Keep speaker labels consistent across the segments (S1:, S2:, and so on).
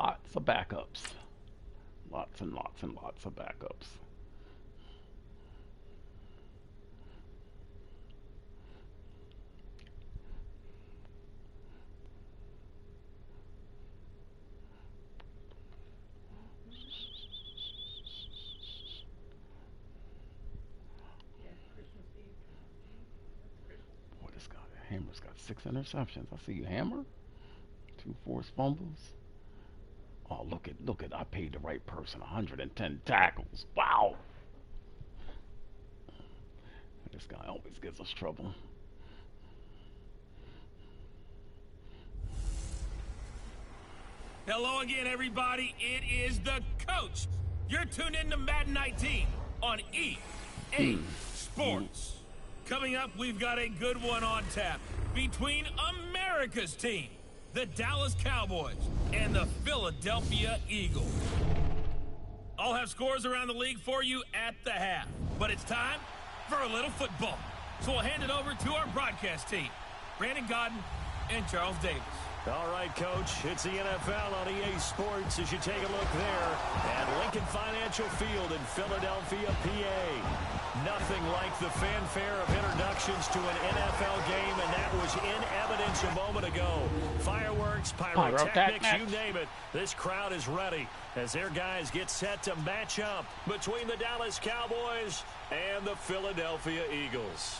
S1: lots of backups. Lots and lots and lots of backups. Boy, this guy, Hammer's got 6 interceptions. I see you, Hammer. 2 forced fumbles. Oh, look at! I paid the right person. 110 tackles. Wow. This guy always gives us trouble.
S2: Hello again, everybody. It is the coach. You're tuned in to Madden 19 on EA Sports. Coming up, we've got a good one on tap between America's team, the Dallas Cowboys, and the Philadelphia Eagles. I'll have scores around the league for you at the half, but it's time for a little football. So we'll hand it over to our broadcast team, Brandon Godden and Charles Davis.
S3: All right, Coach, it's the NFL on EA Sports as you take a look there at Lincoln Financial Field in Philadelphia, PA. Nothing like the fanfare of introductions to an NFL game, and that was in evidence a moment ago. Fireworks, pyrotechnics, you name it. This crowd is ready as their guys get set to match up between the Dallas Cowboys and the Philadelphia Eagles.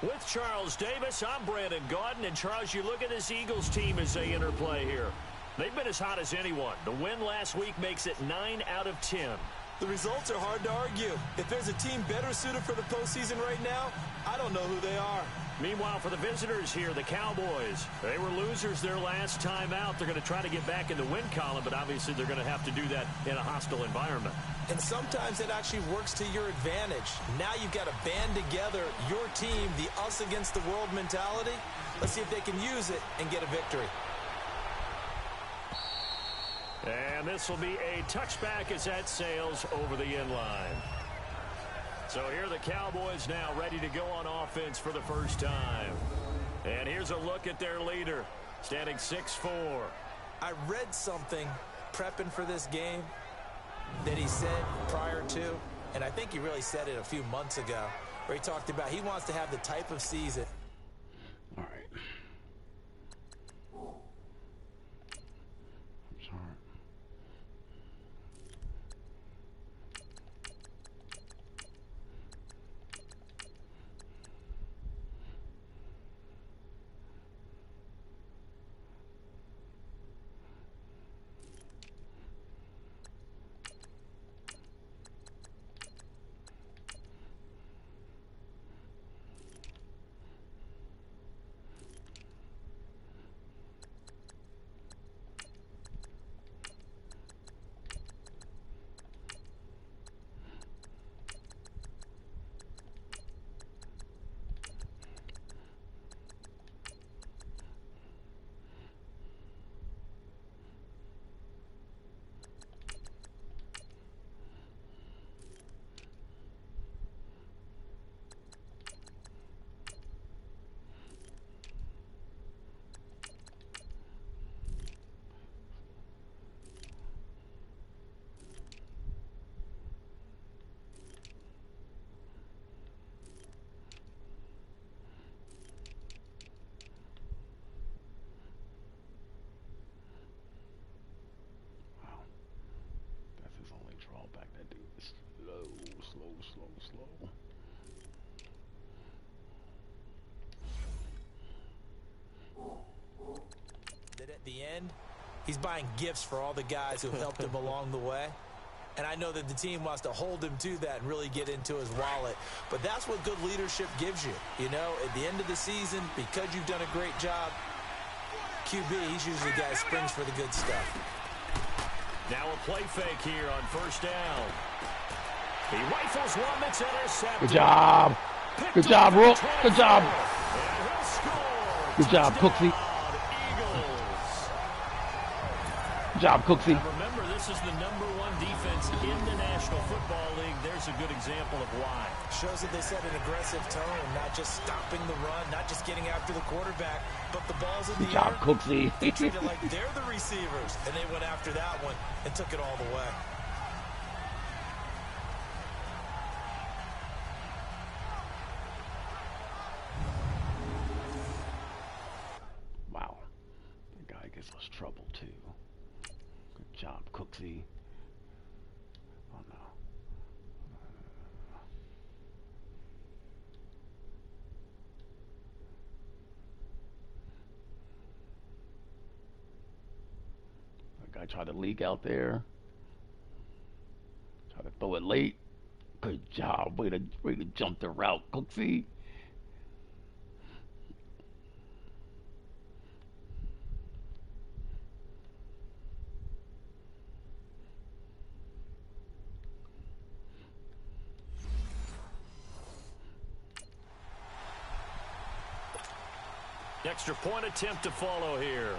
S3: With Charles Davis, I'm Brandon Gaudin. And Charles, you look at this Eagles team as they interplay here. They've been as hot as anyone. The win last week makes it 9 out of 10.
S4: The results are hard to argue. If there's a team better suited for the postseason right now, I don't know who they are.
S3: Meanwhile, for the visitors here, the Cowboys, they were losers their last time out. They're going to try to get back in the win column, but obviously they're going to have to do that in a hostile environment.
S4: And sometimes it actually works to your advantage. Now you've got to band together your team, the us against the world mentality. Let's see if they can use it and get a victory.
S3: And this will be a touchback as that sails over the end line. So here are the Cowboys now ready to go on offense for the first time. And here's a look at their leader, standing 6'4".
S4: I read something prepping for this game that he said prior to, and I think he really said it a few months ago, where he talked about he wants to have the type of season.
S1: All right. Sorry. Drawback, that dude is slow.
S4: That at the end, he's buying gifts for all the guys who helped him along the way. And I know that the team wants to hold him to that and really get into his wallet. But that's what good leadership gives you. You know, at the end of the season, because you've done a great job, QB, he's usually the guy who springs for the good stuff.
S3: Now a play fake here on first down. He rifles one that's intercepted.
S1: Good job. Good job, Rook. Good job. Good job, Cooksey. Good job, Cooksey.
S3: Remember, this is the #1 defense defense in the National Football League. There's a good example of why.
S4: Shows that they set an aggressive tone, not just stopping the run, not just getting after the quarterback, but the ball's in the
S1: Good job,
S4: air.
S1: Cooksey.
S4: They treat it like they're the receivers, and they went after that one and took it all the way.
S1: Wow. The guy gives us trouble, too. Good job, Cooksey. Oh, no. The guy tried to leak out there. Try to throw it late. Good job. Way to jump the route, Cooksey.
S3: Extra point attempt to follow here.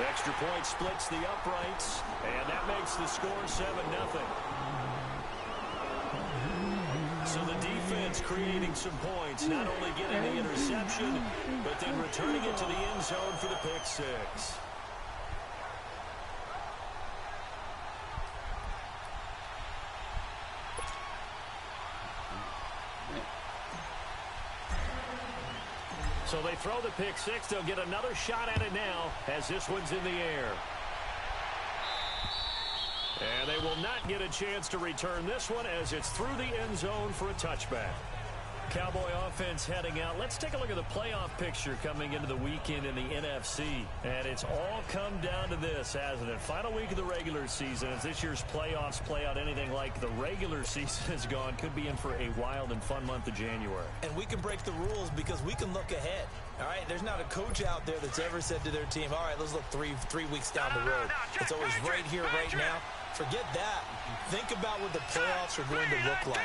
S3: Extra point splits the uprights, and that makes the score 7-0. So the defense creating some points, not only getting the interception, but then returning it to the end zone for the pick six. So they throw the pick six. They'll get another shot at it now as this one's in the air. And they will not get a chance to return this one as it's through the end zone for a touchback. Cowboy offense heading out. Let's take a look at the playoff picture coming into the weekend in the NFC. And it's all come down to this, hasn't it? Final week of the regular season. As this year's playoffs play out anything like the regular season has gone, could be in for a wild and fun month of January.
S4: And we can break the rules because we can look ahead. All right, there's not a coach out there that's ever said to their team, all right, let's look three weeks down the road. It's always right here, right now. Forget that. Think about what the playoffs are going to look like.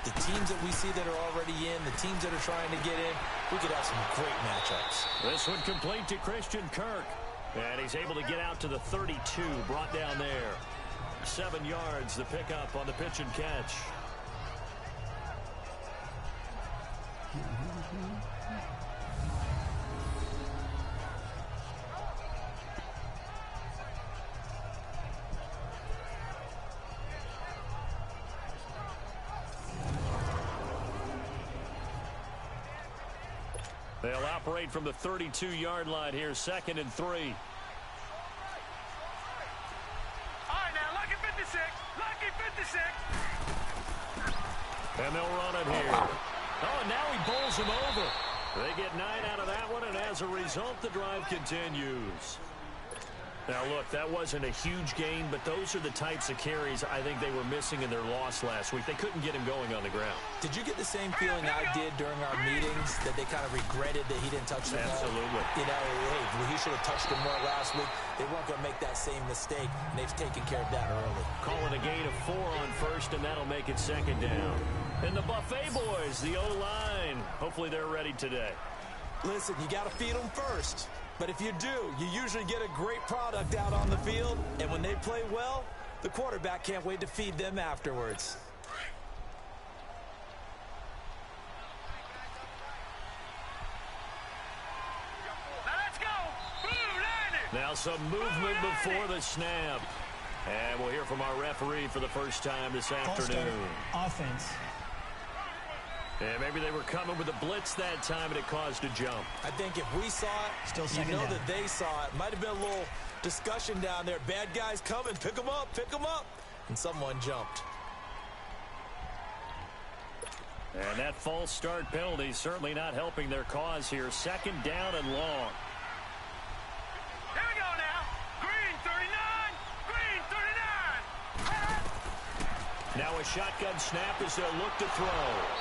S4: The teams that we see that are already in, the teams that are trying to get in, we could have some great matchups.
S3: This one complete to Christian Kirk. And he's able to get out to the 32, brought down there. 7 yards, the pickup on the pitch and catch. They'll operate from the 32-yard line here, 2nd and 3.
S2: All right, now, lucky 56. Lucky 56.
S3: And they'll run it here. Oh, now he bowls him over. They get 9 out of that one, and as a result, the drive continues. Now, look, that wasn't a huge gain, but those are the types of carries I think they were missing in their loss last week. They couldn't get him going on the ground.
S4: Did you get the same feeling I did during our meetings, that they kind of regretted that he didn't touch the ball?
S3: Absolutely.
S4: You know, hey, he should have touched him more last week. They weren't going to make that same mistake, and they've taken care of that early.
S3: Calling a gain of 4 on first, and that'll make it 2nd down. And the Buffet boys, the O-line, hopefully they're ready today.
S4: Listen, you got to feed them first. But if you do, you usually get a great product out on the field. And when they play well, the quarterback can't wait to feed them afterwards.
S2: Now let's go. Blue Niners.
S3: Now some movement before the snap. And we'll hear from our referee for the first time this afternoon.
S5: Offense.
S3: Yeah, maybe they were coming with a blitz that time, and it caused a jump.
S4: I think if we saw it,
S5: Still
S4: you
S5: second
S4: know
S5: down.
S4: that they saw it. Might have been a little discussion down there. Bad guys coming. Pick them up. Pick them up. And someone jumped.
S3: And that false start penalty certainly not helping their cause here. 2nd down and long.
S2: Here we go now. Green 39. Green 39.
S3: Now a shotgun snap as they'll look to throw.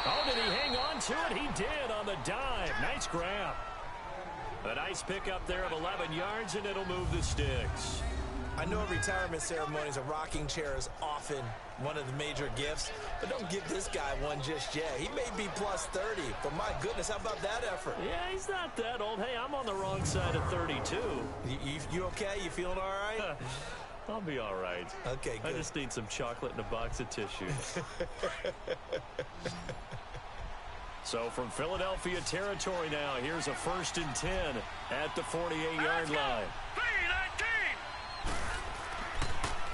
S3: Oh, did he hang on to it? He did on the dive. Nice grab. A nice pickup there of 11 yards, and it'll move the sticks.
S4: I know retirement ceremonies, a rocking chair is often one of the major gifts, but don't give this guy one just yet. He may be plus 30, but my goodness, how about that effort?
S3: Yeah, he's not that old. Hey, I'm on the wrong side of 32.
S4: You okay? You feeling all right?
S3: I'll be all right.
S4: Okay, good.
S3: I just need some chocolate and a box of tissue. So from Philadelphia territory now, here's a 1st and 10 at the 48-yard line.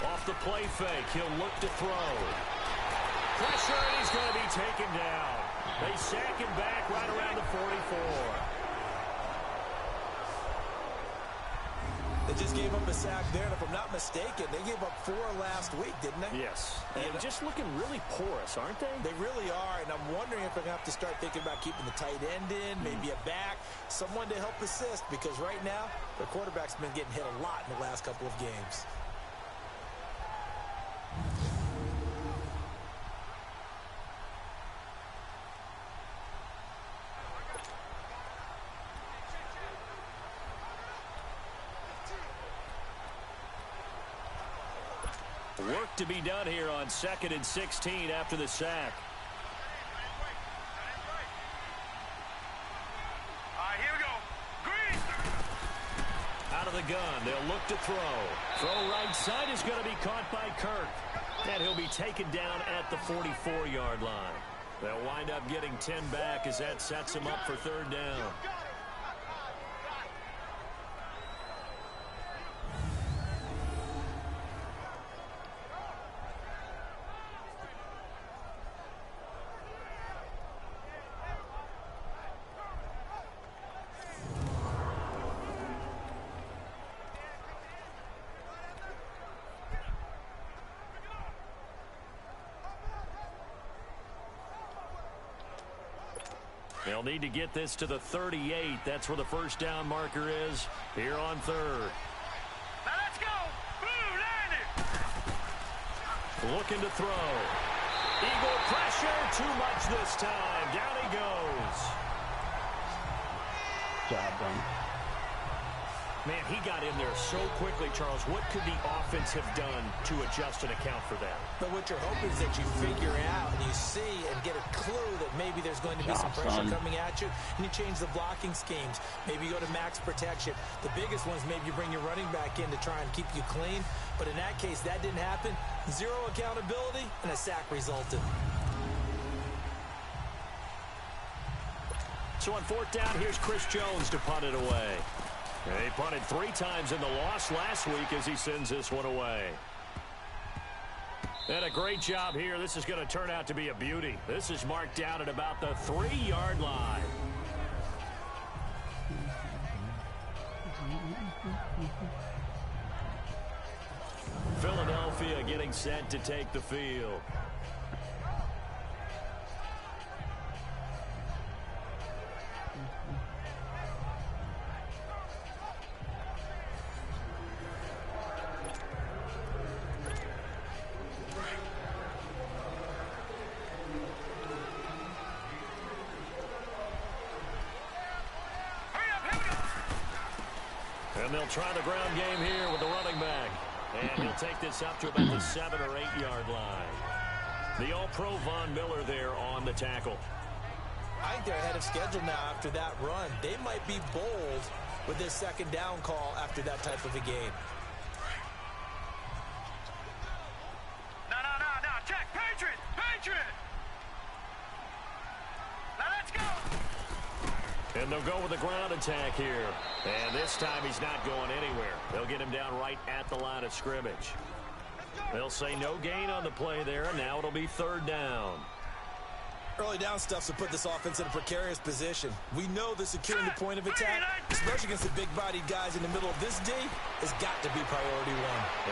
S3: Off the play fake, he'll look to throw. Pressure, and he's going to be taken down. They sack him back right around the 44.
S4: They just gave up a sack there, and if I'm not mistaken, they gave up 4 last week, didn't they?
S3: Yes. And just looking really porous, aren't they?
S4: They really are, and I'm wondering if they're going to have to start thinking about keeping the tight end in, maybe a back, someone to help assist, because right now, their quarterback's been getting hit a lot in the last couple of games.
S3: Work to be done here on 2nd and 16 after the sack.
S2: Here we go. Green.
S3: Out of the gun, they'll look to throw. Throw right side is going to be caught by Kirk. And he'll be taken down at the 44-yard line. They'll wind up getting 10 back as that sets him up for 3rd down. They'll need to get this to the 38. That's where the 1st down marker is here on 3rd.
S2: Now let's go. Blue, landed.
S3: Looking to throw. Eagle pressure. Too much this time. Down he goes.
S1: Job done.
S3: Man, he got in there so quickly, Charles. What could the offense have done to adjust and account for that?
S4: But what you're hoping is that you figure out and you see and get a clue that maybe there's going to be some pressure coming at you, and you change the blocking schemes. Maybe you go to max protection. The biggest one is maybe you bring your running back in to try and keep you clean. But in that case, that didn't happen. 0 accountability, and a sack resulted.
S3: So on 4th down, here's Chris Jones to punt it away. He punted 3 times in the loss last week as he sends this one away. And a great job here. This is going to turn out to be a beauty. This is marked down at about the 3-yard line. Philadelphia getting set to take the field. And they'll try the ground game here with the running back. And he'll take this up to about the 7 or 8 yard line. The All-Pro Von Miller there on the tackle.
S4: I think they're ahead of schedule now after that run. They might be bold with this 2nd down call after that type of a game.
S2: No. Check. Patriot. Now let's go.
S3: And they'll go with the ground attack here. And this time he's not going anywhere. They'll get him down right at the line of scrimmage. They'll say no gain on the play there, and now it'll be 3rd down.
S4: Early down stuff to put this offense in a precarious position. We know that securing the point of attack, especially against the big-bodied guys in the middle of this D, has got to be priority 1.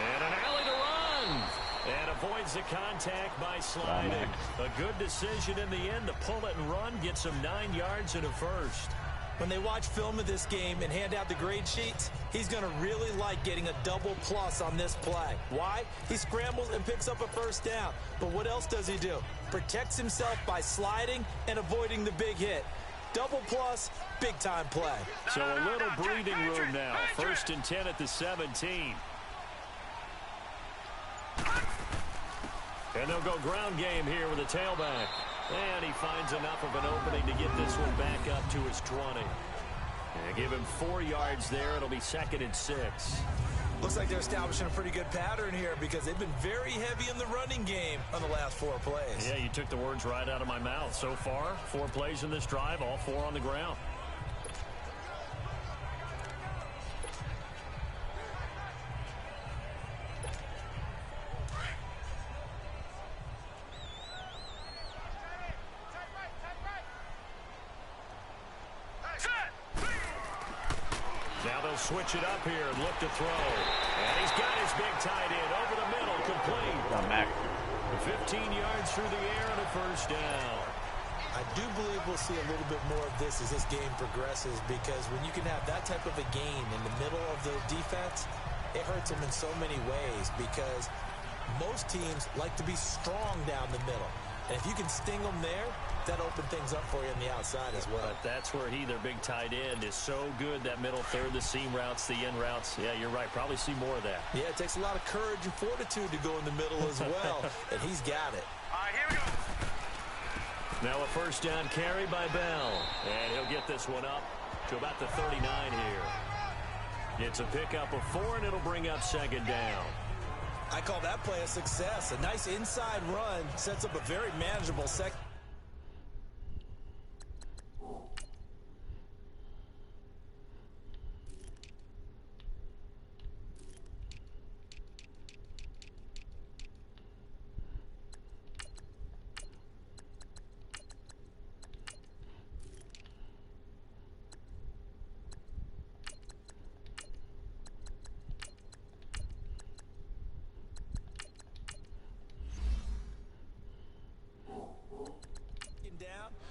S3: And an alley to run. And avoids the contact by sliding. A good decision in the end to pull it and run. Gets him 9 yards and a first.
S4: When they watch film of this game and hand out the grade sheets, he's going to really like getting a double plus on this play. Why? He scrambles and picks up a 1st down. But what else does he do? Protects himself by sliding and avoiding the big hit. Double plus, big-time play.
S3: So a little breathing room now. 1st and 10 at the 17. And they'll go ground game here with a tailback. And he finds enough of an opening to get this one back up to his 20. And give him 4 yards there. It'll be 2nd and 6.
S4: Looks like they're establishing a pretty good pattern here because they've been very heavy in the running game on the last 4 plays.
S3: Yeah, you took the words right out of my mouth. So far, 4 plays in this drive, all 4 on the ground. Switch it up here and look to throw. And he's got his big tight end over the middle, complete. 15 yards through the air and a first down.
S4: I do believe we'll see a little bit more of this as this game progresses because when you can have that type of a gain in the middle of the defense, it hurts them in so many ways because most teams like to be strong down the middle. And if you can sting them there, that opens things up for you on the outside as well.
S3: But that's where their big tight end, is so good, that middle third, the seam routes, the end routes. Yeah, you're right. Probably see more of that.
S4: Yeah, it takes a lot of courage and fortitude to go in the middle as well, and he's got it.
S2: All right, here we go.
S3: Now a first down carry by Bell. And he'll get this one up to about the 39 here. It's a pickup of 4, and it'll bring up 2nd down.
S4: I call that play a success. A nice inside run sets up a very manageable second.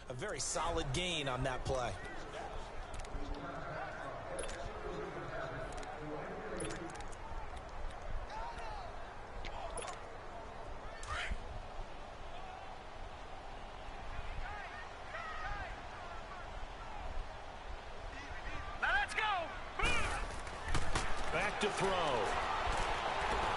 S4: A very solid gain on that play.
S2: Now let's go.
S3: Back to throw.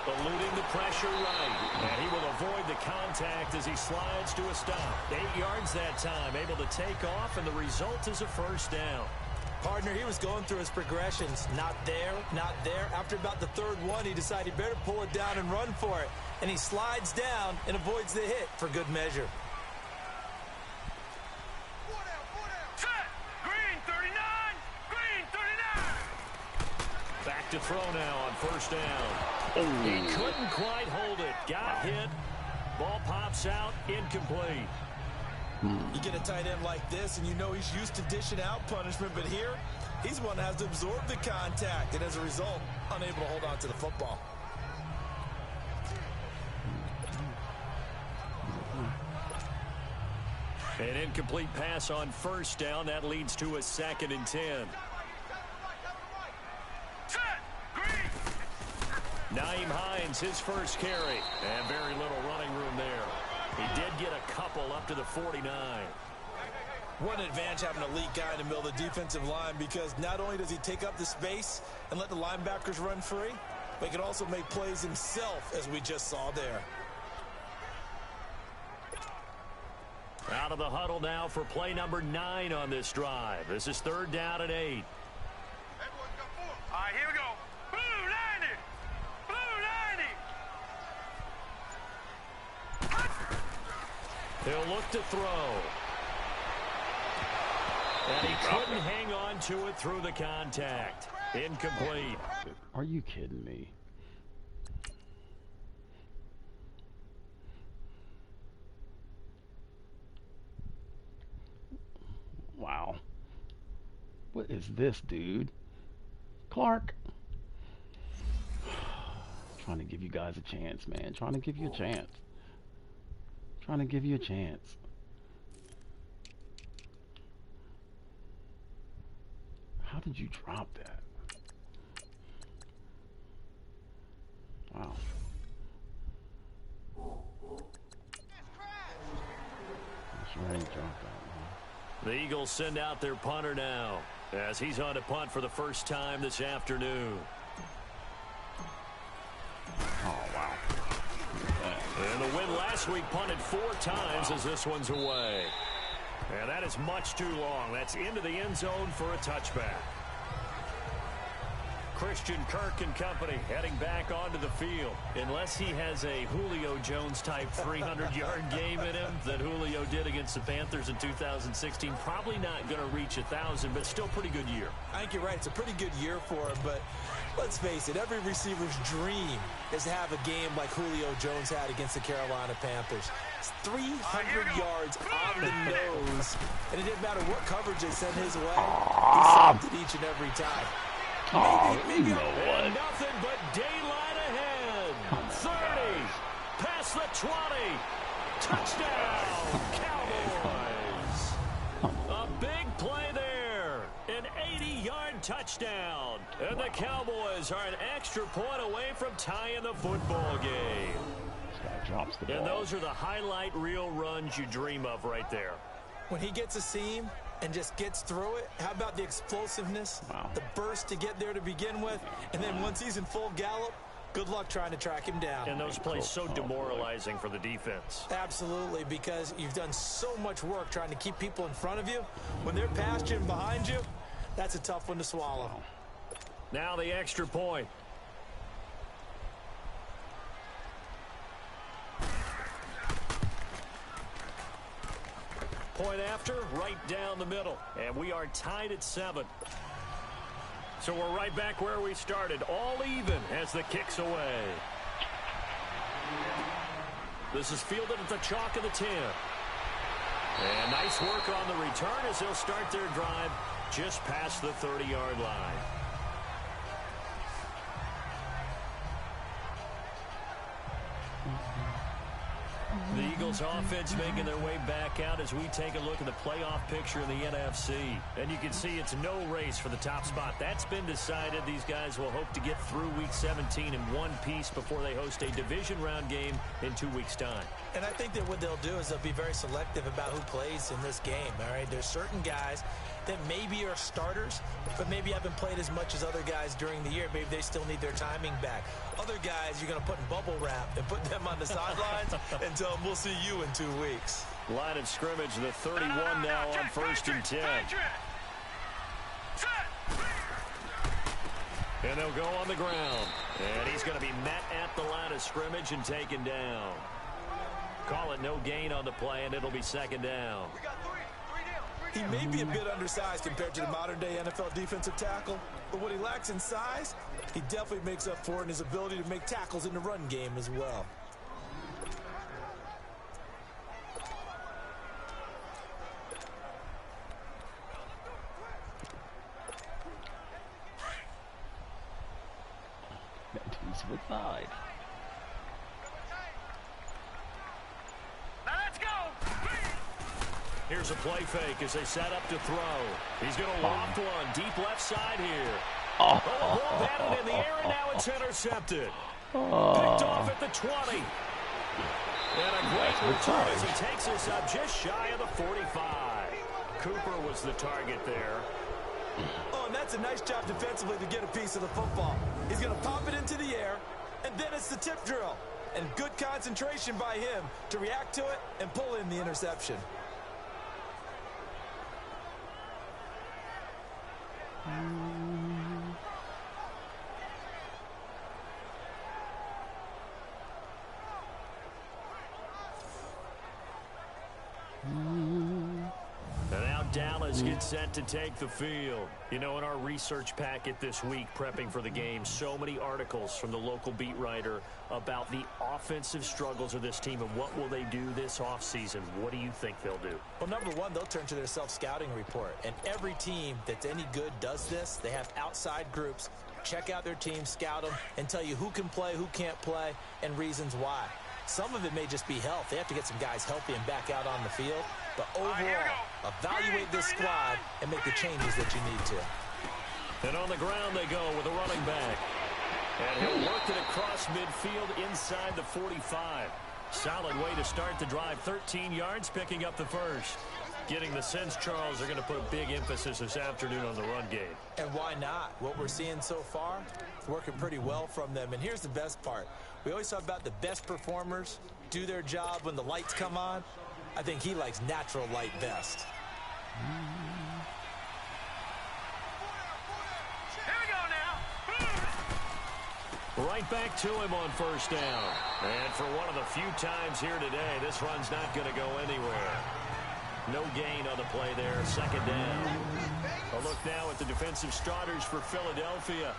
S3: Eluding the pressure right. And he will avoid the contact as he slides to a stop. 8 yards that time, able to take off, and the result is a first down.
S4: Partner, he was going through his progressions. Not there, not there. After about the 3rd one, he decided he better pull it down and run for it. And he slides down and avoids the hit for good measure.
S2: Set. Green 39. Green 39.
S3: Back to throw now on first down. He couldn't quite hold it. Got hit. Ball pops out. Incomplete.
S4: You get a tight end like this, and you know he's used to dishing out punishment, but here, he's the one that has to absorb the contact, and as a result, unable to hold on to the football.
S3: An incomplete pass on first down. That leads to a 2nd and 10. Nyheim Hines, his first carry. And very little running room there. He did get a couple up to the 49.
S4: One advantage having an elite guy in the middle of the defensive line because not only does he take up the space and let the linebackers run free, but he can also make plays himself, as we just saw there.
S3: Out of the huddle now for play number 9 on this drive. This is 3rd down and 8.
S2: All right, here we go. Blue 90. Blue 90.
S3: He'll look to throw. And he couldn't hang on to it through the contact. Incomplete.
S1: Are you kidding me? Wow. What is this, dude? Clark. Trying to give you guys a chance, man. Trying to give you a chance. Trying to give you a chance. How did you drop that? Wow. That's right, he dropped that, man.
S3: The Eagles send out their punter now as he's on to punt for the first time this afternoon.
S1: Oh, wow. Look at that.
S3: And the win last week punted 4 times as this one's away. And that is much too long. That's into the end zone for a touchback. Christian Kirk and company heading back onto the field. Unless he has a Julio Jones-type 300-yard game in him that Julio did against the Panthers in 2016, probably not going to reach 1,000, but still pretty good year.
S4: I think you're right. It's a pretty good year for him, but let's face it, every receiver's dream is to have a game like Julio Jones had against the Carolina Panthers. It's 300 yards on the nose, and it didn't matter what coverage they sent his way. He stopped it each and every time.
S1: Maybe you know what?
S3: Nothing but daylight ahead. 30, past the 20, touchdown, Cowboys. A big play there, an 80-yard touchdown. And the Cowboys are an extra point away from tying the football game.
S1: This guy drops the ball.
S3: And those are the highlight reel runs you dream of right there.
S4: When he gets a seam and just gets through it, how about the explosiveness, the burst to get there to begin with, and then once he's in full gallop, good luck trying to track him down.
S3: And those plays so demoralizing for the defense.
S4: Absolutely, because you've done so much work trying to keep people in front of you. When they're past you and behind you, that's a tough one to swallow.
S3: Now the extra point. Point after, right down the middle. And we are tied at 7. So we're right back where we started. All even as the kick's away. This is fielded at the chalk of the 10. And nice work on the return as they'll start their drive just past the 30-yard line. The Eagles offense making their way back out as we take a look at the playoff picture in the NFC. And you can see it's no race for the top spot. That's been decided. These guys will hope to get through Week 17 in one piece before they host a division round game in 2 weeks' time.
S4: And I think that what they'll do is they'll be very selective about who plays in this game. All right, there's certain guys that maybe are starters, but maybe haven't played as much as other guys during the year. Maybe they still need their timing back. Other guys you're going to put in bubble wrap and put them on the sidelines and tell them we'll see you in 2 weeks.
S3: Line of scrimmage, the 31 now on 1st and 10. And they'll go on the ground. And he's going to be met at the line of scrimmage and taken down. Call it no gain on the play, and it'll be 2nd down.
S4: He may be a bit undersized compared to the modern-day NFL defensive tackle, but what he lacks in size, he definitely makes up for it in his ability to make tackles in the run game as well.
S1: He's with side.
S3: Here's a play fake as they set up to throw. He's going to loft one deep left side here. Oh, the ball batted in the air, and now it's intercepted. Picked off at the 20. And a great return as he takes us up just shy of the 45. Cooper was the target there.
S4: Oh, and that's a nice job defensively to get a piece of the football. He's going to pop it into the air, and then it's the tip drill. And good concentration by him to react to it and pull in the interception.
S3: And now Dallas gets set to take the field. You know, in our research packet this week, prepping for the game, so many articles from the local beat writer about the offensive struggles of this team and what will they do this offseason. What do you think they'll do?
S4: Well, number one, they'll turn to their self-scouting report. And every team that's any good does this. They have outside groups. Check out their team, scout them, and tell you who can play, who can't play, and reasons why. Some of it may just be health. They have to get some guys healthy and back out on the field. But overall, evaluate this squad and make the changes that you need to.
S3: And on the ground they go with a running back. And he'll work it across midfield inside the 45. Solid way to start the drive. 13 yards, picking up the first. Getting the sense, Charles, they're going to put a big emphasis this afternoon on the run game.
S4: And why not? What we're seeing so far, it's working pretty well from them. And here's the best part. We always talk about the best performers do their job when the lights come on. I think he likes natural light best.
S3: Right back to him on first down. And for one of the few times here today, this run's not going to go anywhere. No gain on the play there, second down. A look now at the defensive starters for Philadelphia.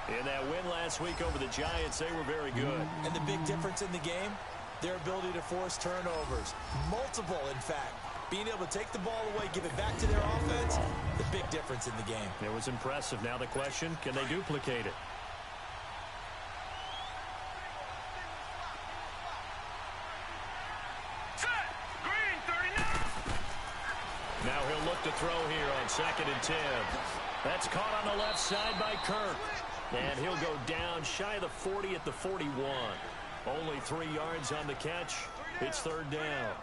S3: In that win last week over the Giants, they were very good.
S4: And the big difference in the game, their ability to force turnovers. Multiple, in fact. Being able to take the ball away, give it back to their offense, the big difference in the game.
S3: It was impressive. Now the question, can they duplicate it? Now he'll look to throw here on 2nd and 10. That's caught on the left side by Kirk. And he'll go down shy of the 40 at the 41. Only 3 yards on the catch. It's third down.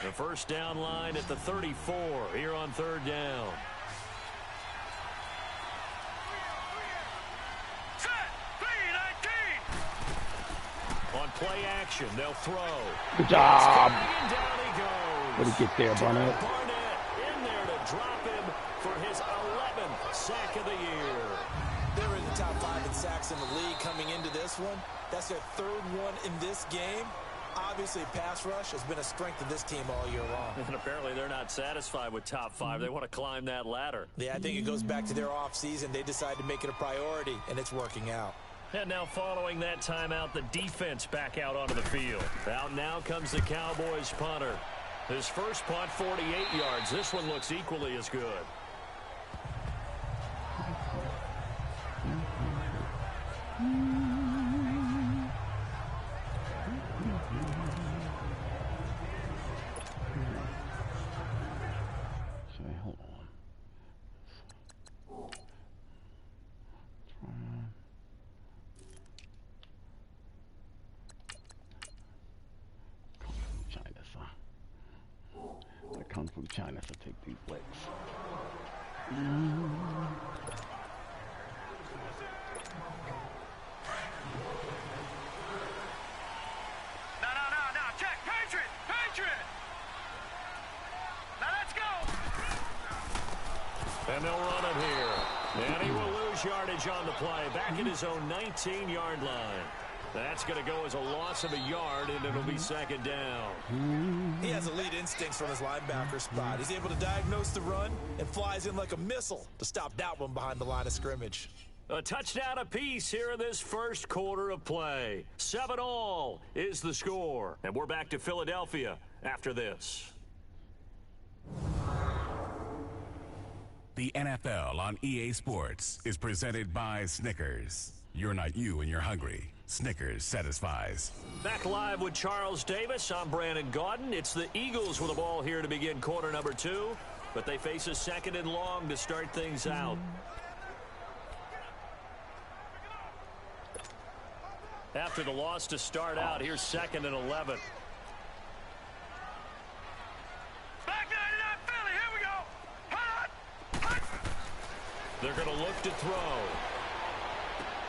S3: The first down line at the 34 here on third down. On play action, they'll throw.
S1: Good job.
S3: And down he goes.
S1: What did he get there, Barnett?
S3: Barnett in there to drop him for his 11th sack of the year.
S4: They're in the top 5 in sacks in the league coming into this one. That's their 3rd one in this game. Obviously, pass rush has been a strength of this team all year long.
S3: And apparently they're not satisfied with top 5. They want to climb that ladder.
S4: Yeah, I think it goes back to their offseason. They decided to make it a priority, and it's working out.
S3: And now following that timeout, the defense back out onto the field. Out now comes the Cowboys punter. His first punt, 48 yards. This one looks equally as good.
S1: Hold on. Kung Fu China to take these licks.
S2: No, check, Patriot! Now let's go!
S3: And they'll run it here. And he will lose yardage on the play, back at his own 19-yard line. That's going to go as a loss of a yard, and it'll be second down.
S4: He has elite instincts from his linebacker spot. He's able to diagnose the run and flies in like a missile to stop that one behind the line of scrimmage.
S3: A touchdown apiece here in this first quarter of play. 7-all is the score. And we're back to Philadelphia after this.
S5: The NFL on EA Sports is presented by Snickers. You're not you when you're hungry. Snickers satisfies.
S3: Back live with Charles Davis. I'm Brandon Gaudin. It's the Eagles with the ball here to begin quarter number 2. But they face a 2nd and long to start things out. After the loss to start out, here's 2nd and 11.
S2: Back 99 Philly, here we go! Hot!
S3: They're going to look to throw.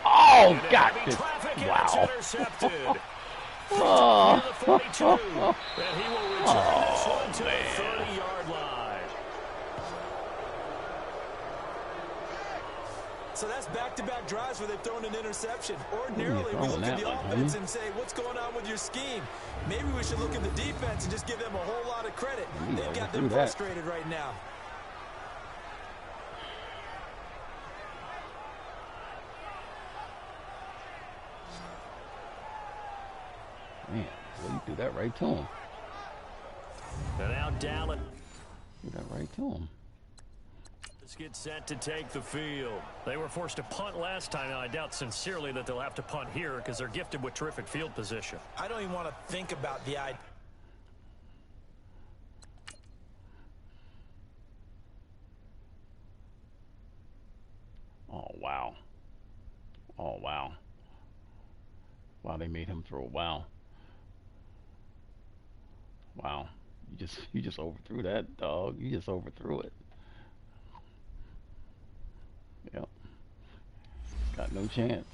S1: Oh, God.
S3: Wow. Intercepted. And he will return this one to the 30-yard line.
S4: So that's back-to-back drives where they've thrown an interception. Ordinarily, we look at the offense and say, what's going on with your scheme? Maybe we should look at the defense and just give them a whole lot of credit. They've got them frustrated right now.
S1: Man, well, you threw that right to him.
S3: And now Dallas.
S1: Threw that right to him.
S3: Let's get set to take the field. They were forced to punt last time. Now, I doubt sincerely that they'll have to punt here because they're gifted with terrific field position.
S4: I don't even want to think about the idea.
S1: Oh, wow. Oh, wow. Wow, they made him throw. Wow. Wow. You just overthrew that, dog. You just overthrew it. Yep. Got no chance.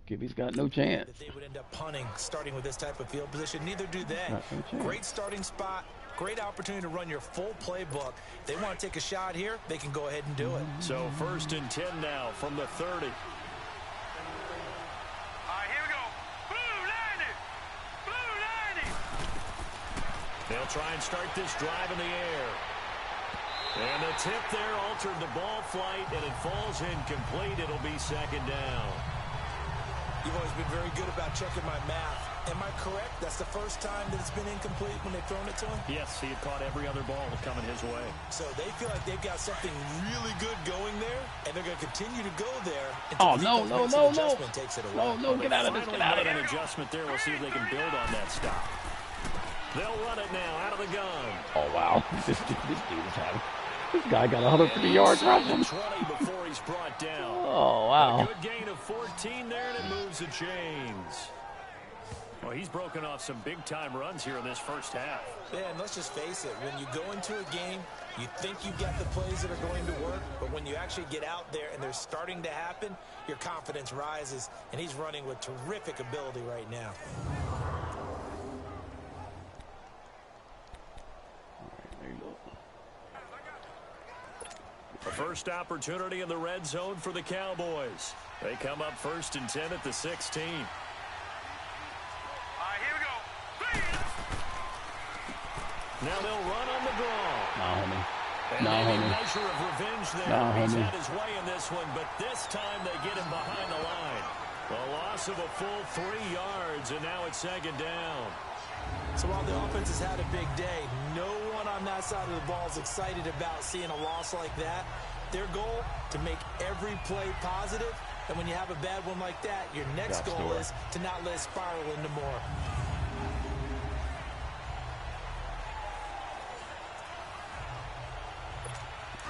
S1: Gibby's got no chance.
S4: That they would end up punting, starting with this type of field position. Neither do they.
S1: No
S4: Great starting spot. Great opportunity to run your full playbook. If they want to take a shot here, they can go ahead and do it.
S3: So 1st and 10 now from the 30. They'll try and start this drive in the air. And the tip there altered the ball flight, and it falls incomplete. It'll be 2nd down.
S4: You've always been very good about checking my math. Am I correct? That's the first time that it's been incomplete when they've thrown it to him?
S3: Yes, he had caught every other ball coming his way.
S4: So they feel like they've got something really good going there, and they're going to continue to go there
S1: Oh,
S4: until
S1: no,
S4: takes it away.
S1: No, get out of this, get out of
S3: an
S1: there.
S3: adjustment there. We'll see if they can build on that stop. They'll run it now out of the gun.
S1: Oh, wow. This dude is having... This guy got 150 yards rushing.
S3: 20 before he's brought down.
S1: Oh, wow.
S3: A good gain of 14 there, and it moves the chains. Well, he's broken off some big-time runs here in this first half.
S4: Yeah, and let's just face it. When you go into a game, you think you've got the plays that are going to work, but when you actually get out there and they're starting to happen, your confidence rises, and he's running with terrific ability right now.
S3: The first opportunity in the red zone for the Cowboys. They come up 1st and 10 at the 16. Now they'll run on the draw.
S1: Nah, homie.
S3: And
S1: Nah,
S3: maybe a
S1: homie.
S3: measure of revenge there.
S1: Nah,
S3: He's
S1: homie.
S3: had his way in this one, but this time they get him behind the line. A loss of a full 3 yards, and now it's 2nd down.
S4: So while the offense has had a big day, no one on that side of the ball is excited about seeing a loss like that. Their goal, to make every play positive, and when you have a bad one like that, your next goal is to not let it spiral into more.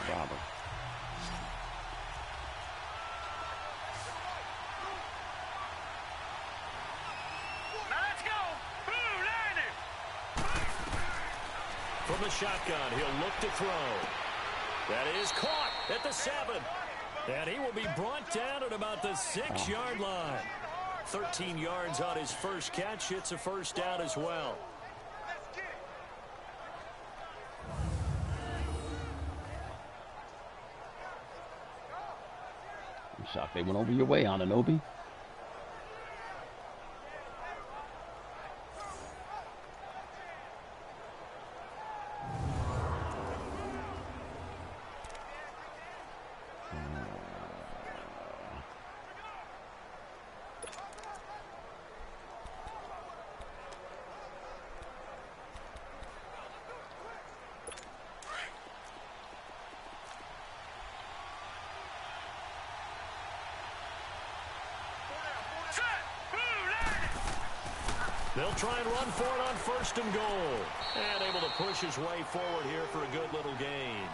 S1: Robert.
S3: From the shotgun, he'll look to throw. That is caught at the 7. And he will be brought down at about the 6-yard line. 13 yards on his first catch. It's a first down as well.
S1: I'm shocked they went over your way, Anunoby.
S3: They'll try and run for it on 1st and goal. And able to push his way forward here for a good little gain.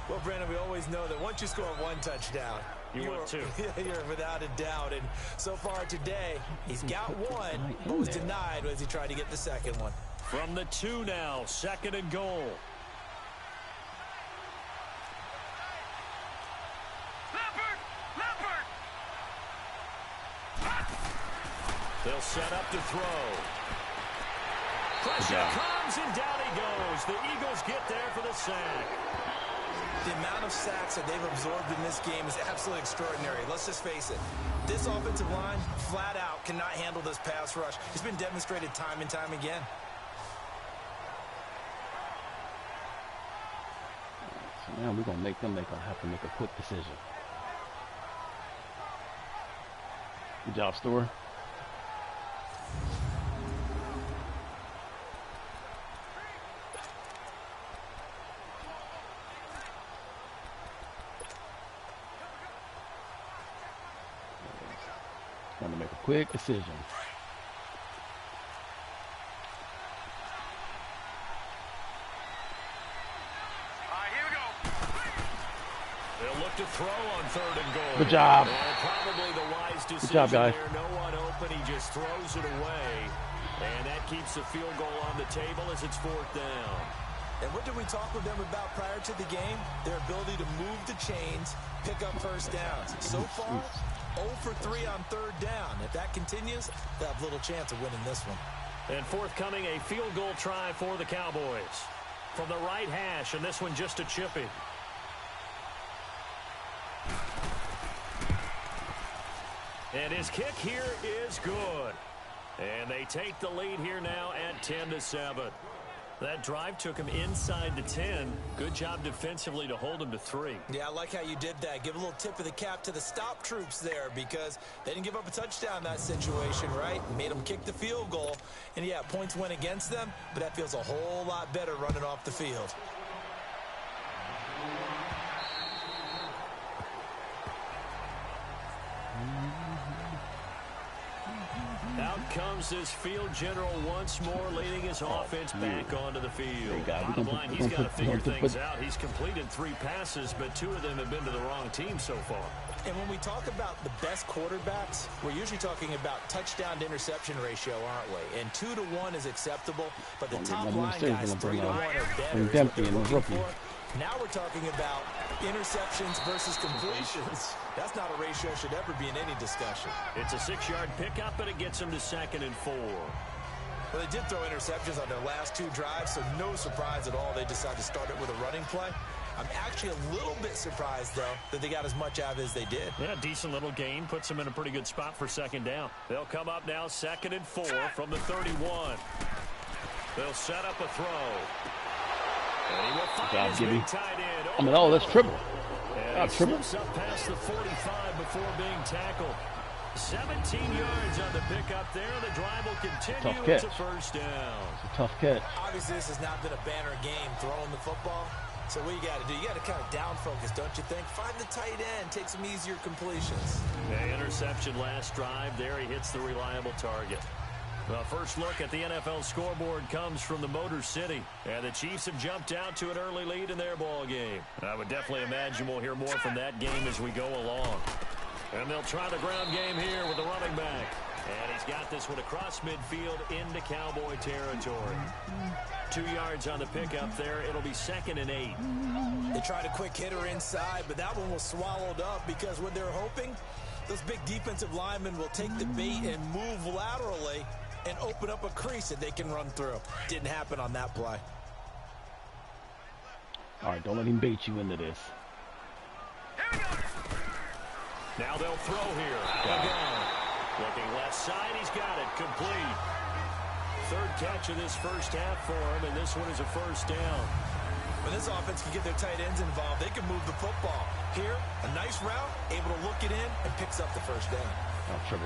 S4: Well, Brandon, we always know that once you score 1 touchdown,
S3: you're 2.
S4: You're without a doubt. And so far today, he's got 1, but was denied as he tried to get the 2nd one.
S3: From the 2 now, 2nd and goal. They'll set up to throw. Pressure comes, and down he goes. The Eagles get there for the sack.
S4: The amount of sacks that they've absorbed in this game is absolutely extraordinary. Let's just face it. This offensive line, flat out, cannot handle this pass rush. It's been demonstrated time and time again.
S1: So now we're going to make them have to make a quick decision. Good job, Stewart. Going to make a quick decision.
S3: They'll look to throw on 3rd and goal.
S1: Good job.
S3: And probably the wise decision.
S1: Good job, guys.
S3: There. No one open. He just throws it away. And that keeps the field goal on the table as it's 4th down.
S4: And what did we talk with them about prior to the game? Their ability to move the chains, pick up first downs. So far, 0 for 3 on third down. If that continues, they'll have little chance of winning this one.
S3: And forthcoming, a field goal try for the Cowboys. From the right hash, and this one just a chippy. And his kick here is good. And they take the lead here now at 10-7. That drive took him inside the 10. Good job defensively to hold him to 3.
S4: Yeah, I like how you did that. Give a little tip of the cap to the stop troops there because they didn't give up a touchdown in that situation, right? Made them kick the field goal. And, yeah, points went against them, but that feels a whole lot better running off the field.
S3: Out comes this field general once more, leading his offense back onto the field. Bottom line, he's got to figure things out. He's completed 3 passes, but 2 of them have been to the wrong team so far.
S4: And when we talk about the best quarterbacks, we're usually talking about touchdown to interception ratio, aren't we? And 2 to 1 is acceptable, but the top line guys, 3 to 1 or better is what they're looking for. Now we're talking about interceptions versus completions. That's not a ratio should ever be in any discussion.
S3: It's a 6-yard pickup, and it gets him to 2nd and 4.
S4: Well, they did throw interceptions on their last 2 drives, so no surprise at all they decided to start it with a running play. I'm actually a little bit surprised, though, that they got as much out of it as they did.
S3: Yeah, decent little gain. Puts them in a pretty good spot for 2nd down. They'll come up now 2nd and 4 from the 31. They'll set up a throw. And he will find his big tight end.
S1: I mean, oh, that's triple.
S3: And he slips up past the 45 before being tackled. 17 yards on the pickup there. The drive will continue. It's a first down.
S1: It's a tough catch.
S4: Obviously, this has not been a banner game throwing the football. So what you got to do, you got to kind of down focus, don't you think? Find the tight end, take some easier completions.
S3: Yeah, interception last drive. There he hits the reliable target. Well, first look at the NFL scoreboard comes from the Motor City. And the Chiefs have jumped out to an early lead in their ball game. I would definitely imagine we'll hear more from that game as we go along. And they'll try the ground game here with the running back. And he's got this one across midfield into Cowboy territory. 2 yards on the pickup there. It'll be 2nd and 8.
S4: They tried a quick hitter inside, but that one was swallowed up because what they're hoping, those big defensive linemen will take the bait and move laterally and open up a crease that they can run through. Didn't happen on that play.
S1: All right, don't let him bait you into this.
S3: Now they'll throw here. Again. Looking left side, he's got it. Complete. 3rd catch of this first half for him, and this one is a first down.
S4: When this offense can get their tight ends involved, they can move the football. Here, a nice route, able to look it in, and picks up the first down.
S1: Oh, triple.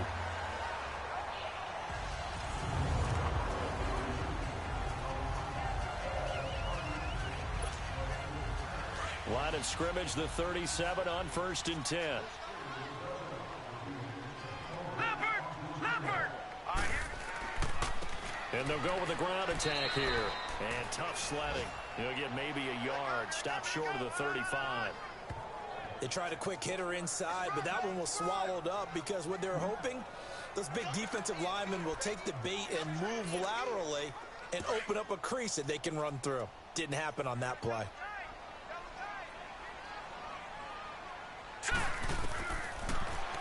S3: Line of scrimmage, the 37 on 1st and 10. And they'll go with the ground attack here. And tough sledding. He'll get maybe a yard. Stop short of the 35.
S4: They tried a quick hitter inside, but that one was swallowed up because what they're hoping, those big defensive linemen will take the bait and move laterally and open up a crease that they can run through. Didn't happen on that play.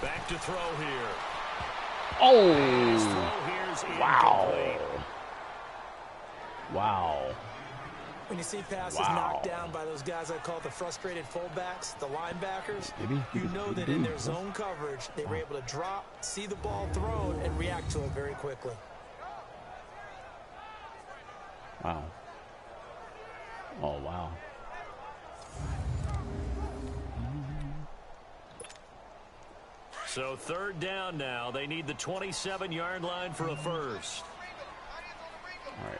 S3: Back to throw here.
S1: Oh, wow. Wow.
S4: When you see passes knocked down by those guys I call the frustrated fullbacks, the linebackers, you know that in their zone coverage, they were able to drop, see the ball thrown, and react to it very quickly.
S1: Wow. Oh, wow.
S3: So 3rd down now. They need the 27-yard line for a first.
S1: All right.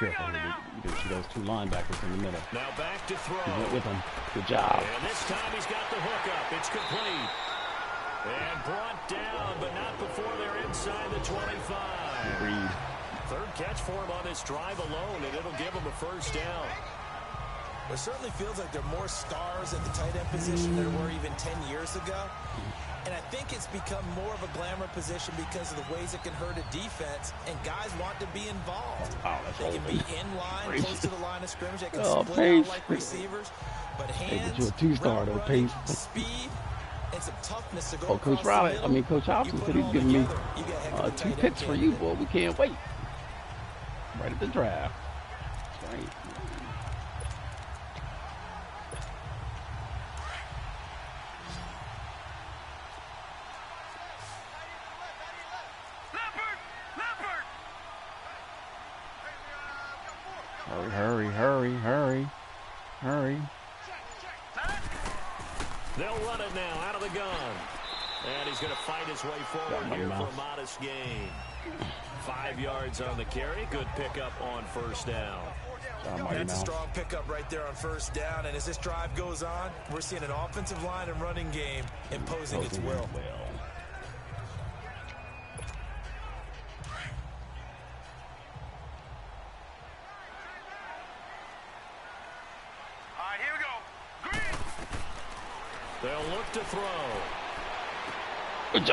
S1: Be careful. You can see those 2 linebackers in the middle.
S3: Now back to throw.
S1: He went with him. Good job.
S3: And this time he's got the hook up. It's complete. And brought down, but not before they're inside the 25.
S1: Agreed.
S3: 3rd catch for him on this drive alone, and it'll give him a first down.
S4: It certainly feels like there are more stars at the tight end position than there were even 10 years ago. And I think it's become more of a glamour position because of the ways it can hurt a defense, and guys want to be involved.
S1: Wow, that's
S4: They can
S1: holding.
S4: be in line, close to the line of scrimmage. They can
S1: Oh,
S4: split
S1: Pace.
S4: out like receivers. But
S1: Hey,
S4: hands,
S1: but you're a two-star,
S4: route
S1: though,
S4: running,
S1: Pace.
S4: speed, and some toughness to go
S1: Oh, Coach
S4: across the
S1: Riley,
S4: middle.
S1: Coach Hobson
S4: You
S1: said
S4: put
S1: he's
S4: it all
S1: giving me
S4: together, you got a heck of a
S1: 2
S4: tight
S1: picks
S4: end
S1: for you,
S4: candidate.
S1: boy. We can't wait. Right at the draft. That's right. Hurry, hurry, hurry, hurry.
S3: They'll run it now out of the gun. And he's going to fight his way forward here for a modest gain. 5 yards on the carry. Good pickup on first down.
S4: That's a strong pickup right there on first down. And as this drive goes on, we're seeing an offensive line and running game imposing its will.
S3: They'll look to throw.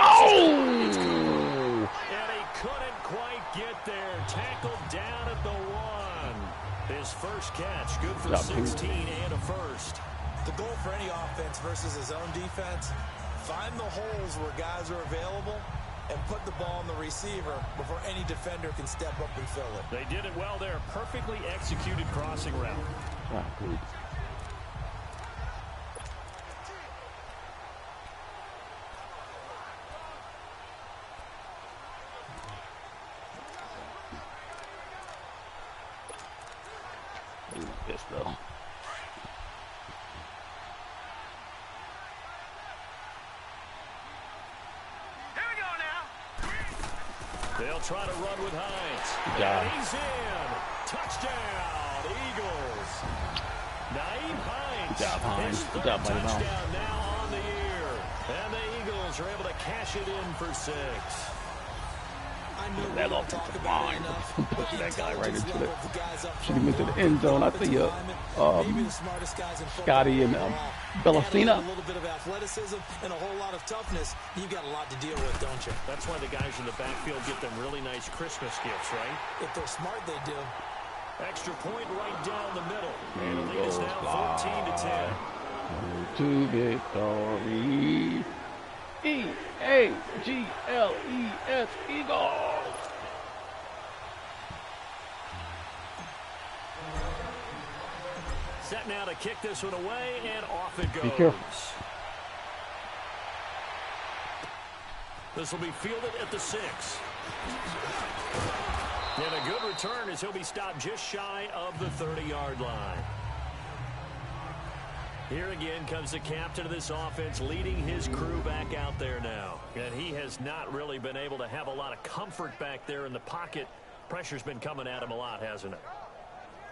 S1: Oh!
S3: And he couldn't quite get there. Tackled down at the 1. His first catch, good for 16 and a first.
S4: The goal for any offense versus his own defense, find the holes where guys are available and put the ball on the receiver before any defender can step up and fill it.
S3: They did it well there. Perfectly executed crossing route.
S1: Wow, good. This though.
S2: Here we go now.
S3: They'll try to run with Hines.
S1: Good job.
S3: And he's in. Touchdown, Eagles. Naeem Hines.
S1: Good job, Hines.
S3: His
S1: Good
S3: third
S1: job, buddy.
S3: touchdown now on the year. And the Eagles are able to cash it in for 6.
S4: I know we
S1: That
S4: don't talk
S1: offensive
S4: about
S1: line.
S4: it enough, but the
S1: That guy right
S4: intelligence
S1: into
S4: level of the guys up
S1: should have went to the end zone. I see you.
S4: maybe the smartest guys in football
S1: Scotty and
S4: overall.
S1: Bellasina.
S4: Add a little bit of athleticism and a whole lot of toughness. You've got a lot to deal with, don't you?
S3: That's why the guys in the backfield get them really nice Christmas gifts, right?
S4: If they're smart, they do.
S3: Extra point right down the middle. And the lead
S1: Eagles
S3: is now 14 to 10.
S1: to victory. E-A-G-L-E-S, Eagles.
S3: Set now to kick this one away, and off it goes.
S1: Be careful.
S3: This will be fielded at the 6. And a good return as he'll be stopped just shy of the 30-yard line. Here again comes the captain of this offense leading his crew back out there now. And he has not really been able to have a lot of comfort back there in the pocket. Pressure's been coming at him a lot, hasn't it?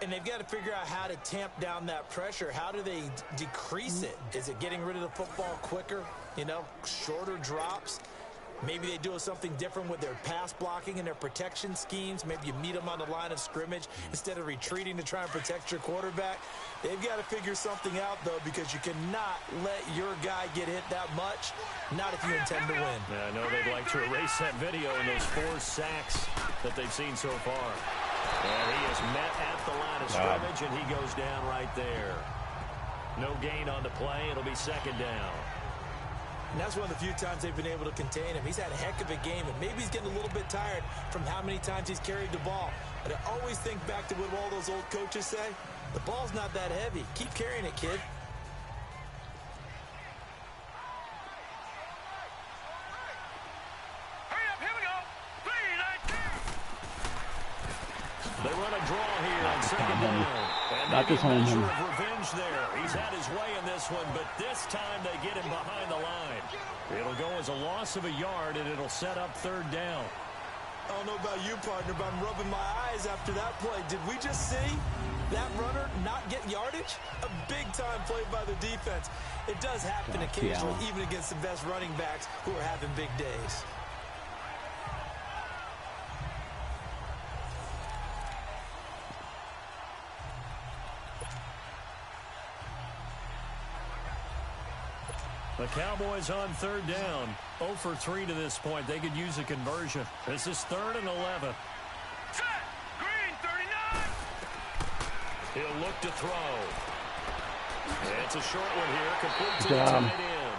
S4: And they've got to figure out how to tamp down that pressure. How do they decrease it? Is it getting rid of the football quicker? You know, shorter drops? Maybe they do something different with their pass blocking and their protection schemes. Maybe you meet them on the line of scrimmage instead of retreating to try and protect your quarterback. They've got to figure something out, though, because you cannot let your guy get hit that much, not if you intend to win.
S3: Yeah, I know they'd like to erase that video and those 4 sacks that they've seen so far. And he is met at the line of scrimmage, and he goes down right there. No gain on the play. It'll be second down.
S4: And that's one of the few times they've been able to contain him. He's had a heck of a game, and maybe he's getting a little bit tired from how many times he's carried the ball. But I always think back to what all those old coaches say. The ball's not that heavy. Keep carrying it, kid.
S2: Hurry up, here we go. 3, 9, 2.
S3: They run a draw here on second down. And
S1: Not
S3: maybe
S1: this
S3: a
S1: home
S3: measure
S1: run.
S3: of revenge there. He's had his way in this one, but this time they get him behind the line. It'll go as a loss of a yard, and it'll set up third down.
S4: I don't know about you, partner, but I'm rubbing my eyes after that play. Did we just see that runner not get yardage? A big-time play by the defense. It does happen occasionally, even against the best running backs who are having big days.
S3: The Cowboys on third down. 0 for 3 to this point. They could use a conversion. This is 3rd and 11.
S2: Set! Green, 39!
S3: He'll look to throw. It's a short one here. Complete to
S1: Good
S3: the
S1: job.
S3: tight end.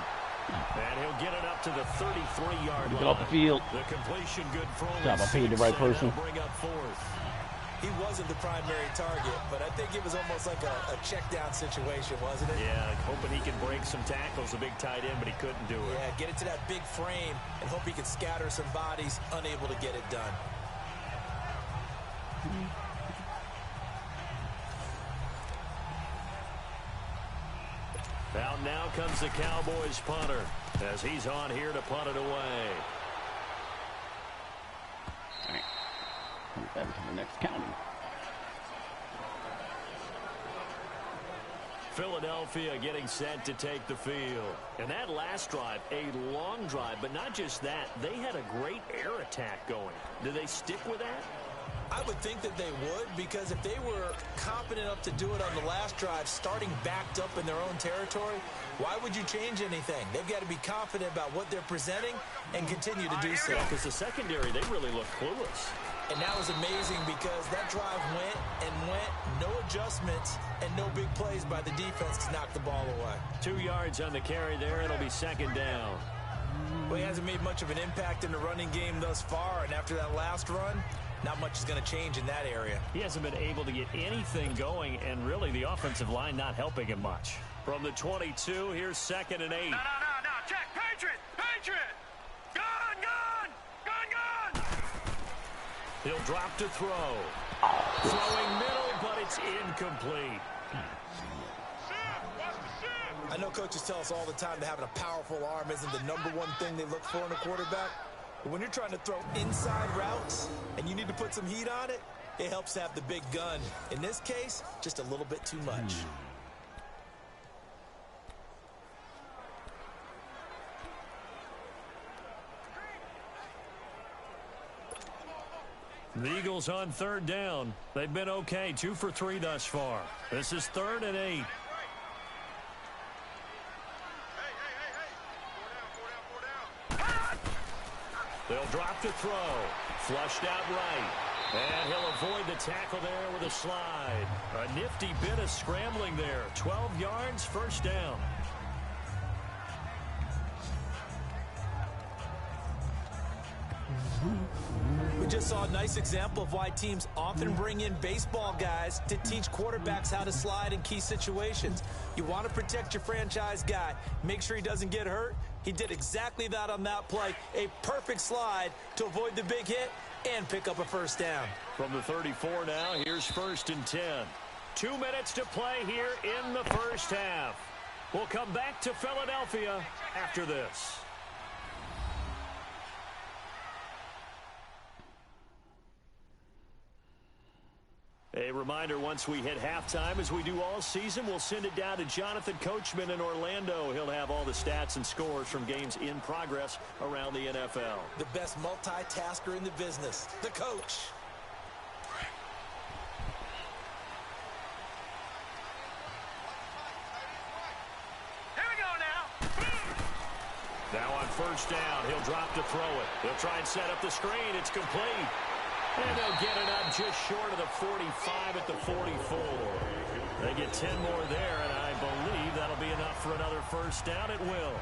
S3: And he'll get it up to the 33-yard line.
S1: Get off the field.
S3: The completion good for only
S1: Job, I paid the right
S3: 6, and
S1: person.
S3: that'll bring up 4th.
S4: He wasn't the primary target, but I think it was almost like a check down situation, wasn't it?
S3: Yeah, hoping he can break some tackles, a big tight end, but he couldn't do it.
S4: Yeah, get it to that big frame and hope he can scatter some bodies, unable to get it done.
S3: Out now comes the Cowboys punter as he's on here to punt it away.
S1: Move that into the next county.
S3: Philadelphia getting set to take the field. And that last drive, a long drive, but not just that. They had a great air attack going. Do they stick with that?
S4: I would think that they would, because if they were confident enough to do it on the last drive, starting backed up in their own territory, why would you change anything? They've got to be confident about what they're presenting and continue to do so.
S3: Because the secondary, they really look clueless.
S4: And that was amazing because that drive went and went, no adjustments, and no big plays by the defense to knock the ball away.
S3: 2 yards on the carry there. It'll be 2nd down.
S4: Well, he hasn't made much of an impact in the running game thus far, and after that last run, not much is going to change in that area.
S3: He hasn't been able to get anything going, and really the offensive line not helping him much. From the 22, here's 2nd and 8.
S2: No, check, Patriot! Patriot! Gun, gun! Gun, gun!
S3: He'll drop to throw. Throwing middle, but it's incomplete.
S4: I know coaches tell us all the time that having a powerful arm isn't the #1 thing they look for in a quarterback. But when you're trying to throw inside routes and you need to put some heat on it, it helps to have the big gun. In this case, just a little bit too much.
S3: The Eagles on 3rd down. They've been okay, 2 for 3 thus far. This is 3rd and 8. They'll drop to throw. Flushed out right. And he'll avoid the tackle there with a slide. A nifty bit of scrambling there. 12 yards, 1st down.
S4: We just saw a nice example of why teams often bring in baseball guys to teach quarterbacks how to slide in key situations. You want to protect your franchise guy. Make sure he doesn't get hurt. He did exactly that on that play. A perfect slide to avoid the big hit and pick up a 1st down.
S3: From the 34 now, here's 1st and 10. 2 minutes to play here in the 1st half. We'll come back to Philadelphia after this. A reminder, once we hit halftime, as we do all season, we'll send it down to Jonathan Coachman in Orlando. He'll have all the stats and scores from games in progress around the NFL.
S4: The best multitasker in the business, the coach.
S2: Here we go now!
S3: Now on 1st down, he'll drop to throw it. He'll try and set up the screen. It's complete. And they'll get it up just short of the 45 at the 44. They get 10 more there, and I believe that'll be enough for another 1st down. It will.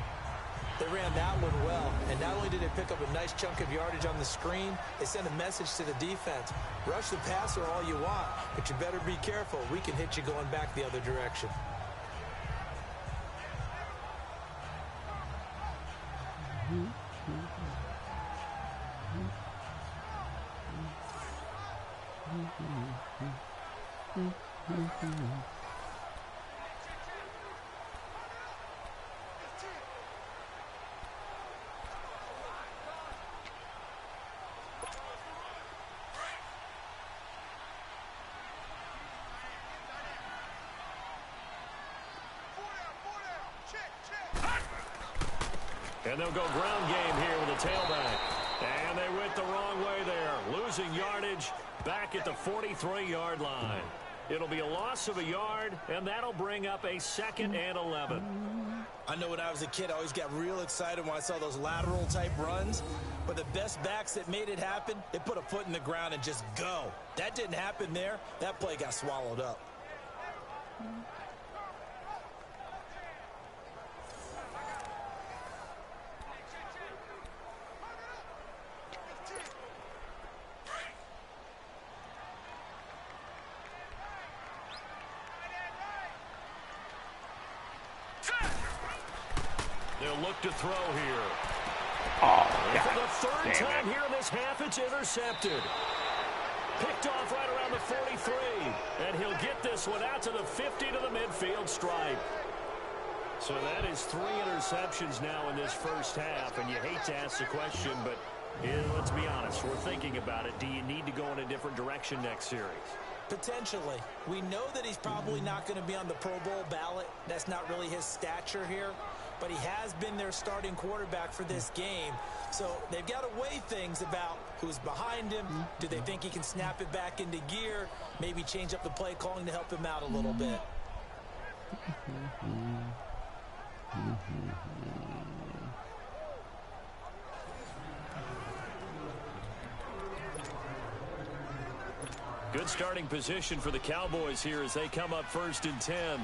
S4: They ran that one well, and not only did they pick up a nice chunk of yardage on the screen, they sent a message to the defense. Rush the passer all you want, but you better be careful. We can hit you going back the other direction.
S3: And they'll go ground game here with a tailback. And they went the wrong way there. Losing yardage back at the 43-yard line. It'll be a loss of a yard, and that'll bring up a 2nd and 11.
S4: I know when I was a kid, I always got real excited when I saw those lateral-type runs. But the best backs that made it happen, they put a foot in the ground and just go. That didn't happen there. That play got swallowed up.
S3: They'll look to throw here.
S1: Oh,
S3: For the third
S1: damn
S3: time
S1: it.
S3: here in this half, it's intercepted. Picked off right around the 43. And he'll get this one out to the 50 to the midfield stripe. So that is 3 interceptions now in this first half. And you hate to ask the question, but let's be honest. We're thinking about it. Do you need to go in a different direction next series?
S4: Potentially. We know that he's probably not going to be on the Pro Bowl ballot. That's not really his stature here. But he has been their starting quarterback for this game. So they've got to weigh things about who's behind him. Do they think he can snap it back into gear? Maybe change up the play calling to help him out a little bit.
S3: Good starting position for the Cowboys here as they come up 1st and 10.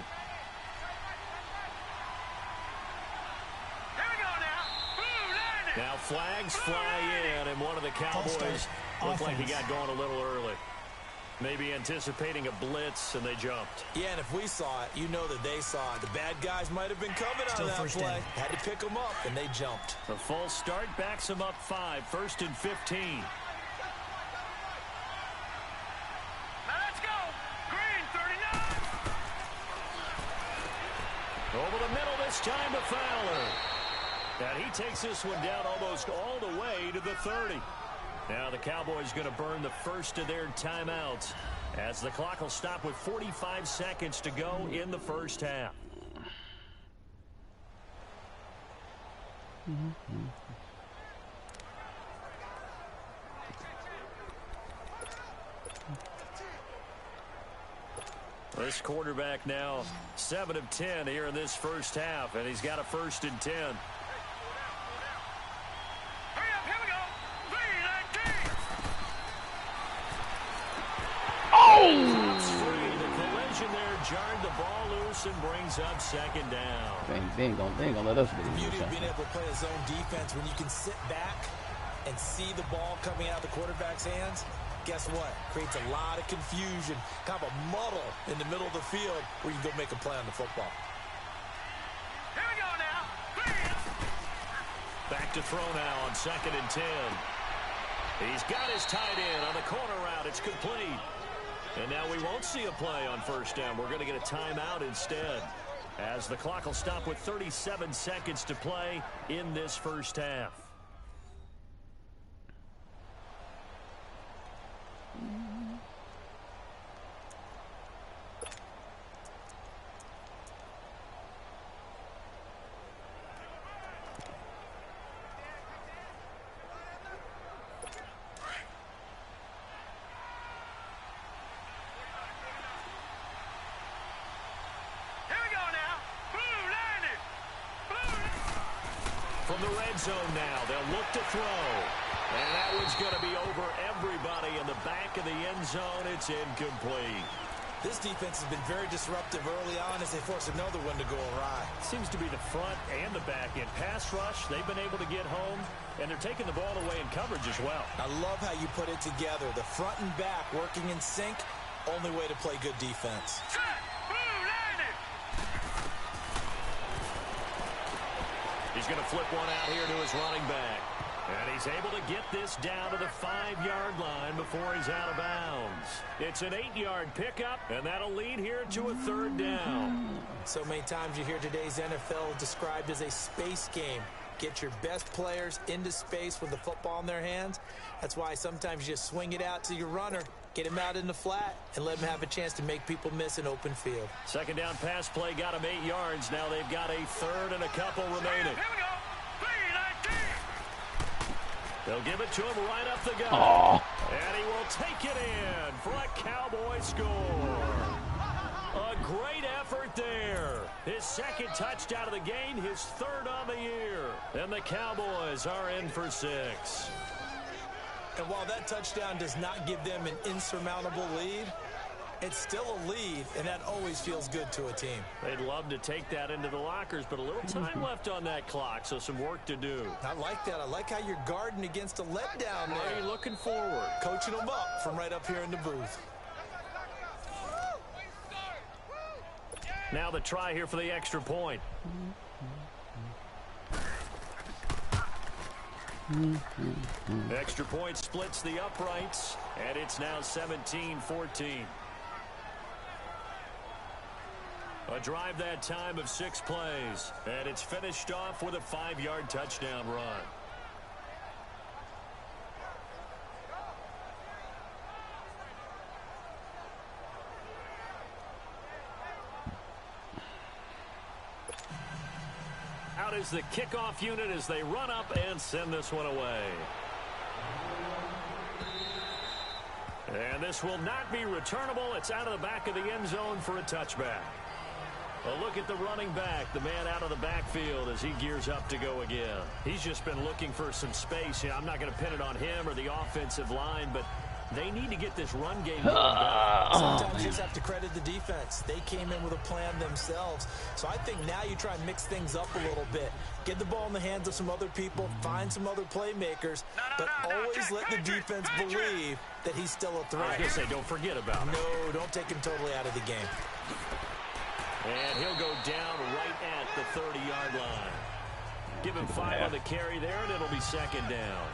S3: Now flags fly in, and one of the Cowboys looked like he got going a little early. Maybe anticipating a blitz, and they jumped.
S4: Yeah, and if we saw it, you know that they saw it. The bad guys might have been coming on that play. Had to pick them up, and they jumped.
S3: The false start backs them up 5, 1st and 15.
S2: Now let's go. Green, 39.
S3: Over the middle this time to Fowler. And he takes this one down almost all the way to the 30. Now the Cowboys going to burn the first of their timeouts as the clock will stop with 45 seconds to go in the first half. This quarterback now 7 of 10 here in this first half, and he's got a 1st and 10. The collision there jarred the ball loose and brings up 2nd down.
S1: They ain't gonna let us get
S4: The
S1: in
S4: beauty
S1: this
S4: of being able to play a zone defense when you can sit back and see the ball coming out of the quarterback's hands, guess what? Creates a lot of confusion, kind of a muddle in the middle of the field where you can go make a play on the football.
S2: Here we go now.
S3: Back to throw now on 2nd and 10. He's got his tight end on the corner route. It's complete. And now we won't see a play on 1st down. We're going to get a timeout instead, as the clock will stop with 37 seconds to play in this first half. From the red zone now, they'll look to throw. And that one's going to be over everybody in the back of the end zone. It's incomplete.
S4: This defense has been very disruptive early on as they force another one to go awry.
S3: Seems to be the front and the back end. Pass rush, they've been able to get home, and they're taking the ball away in coverage as well.
S4: I love how you put it together. The front and back working in sync, only way to play good defense.
S3: He's going to flip one out here to his running back. And he's able to get this down to the 5-yard line before he's out of bounds. It's an 8-yard pickup, and that'll lead here to a 3rd down.
S4: So many times you hear today's NFL described as a space game. Get your best players into space with the football in their hands. That's why sometimes you just swing it out to your runner, get him out in the flat, and let him have a chance to make people miss an open field.
S3: 2nd down pass play got him 8 yards. Now they've got a 3rd and a couple remaining.
S2: Here we go. 3-19.
S3: They'll give it to him right up the gut.
S1: Oh,
S3: And he will take it in for a Cowboy score. A great effort there. His second touchdown of the game, his third on the year. And the Cowboys are in for 6.
S4: And while that touchdown does not give them an insurmountable lead, it's still a lead, and that always feels good to a team.
S3: They'd love to take that into the lockers, but a little time left on that clock, so some work to do.
S4: I like that. I like how you're guarding against a letdown there.
S3: Are you looking forward?
S4: Coaching them up from right up here in the booth.
S3: Now the try here for the extra point. Extra point splits the uprights, and it's now 17-14. A drive that time of 6 plays, and it's finished off with a 5-yard touchdown run. Out is the kickoff unit as they run up and send this one away. And this will not be returnable. It's out of the back of the end zone for a touchback. A look at the running back, the man out of the backfield as he gears up to go again. He's just been looking for some space. I'm not going to pin it on him or the offensive line, but they need to get this run game going back.
S4: Sometimes you just have to credit the defense. They came in with a plan themselves. So I think now you try and mix things up a little bit. Get the ball in the hands of some other people, find some other playmakers, but always let the defense believe that he's still a threat.
S3: I was going to say, don't forget about him.
S4: No, don't take him totally out of the game.
S3: And he'll go down right at the 30-yard line. Give him 5 on the carry there, and it'll be second down.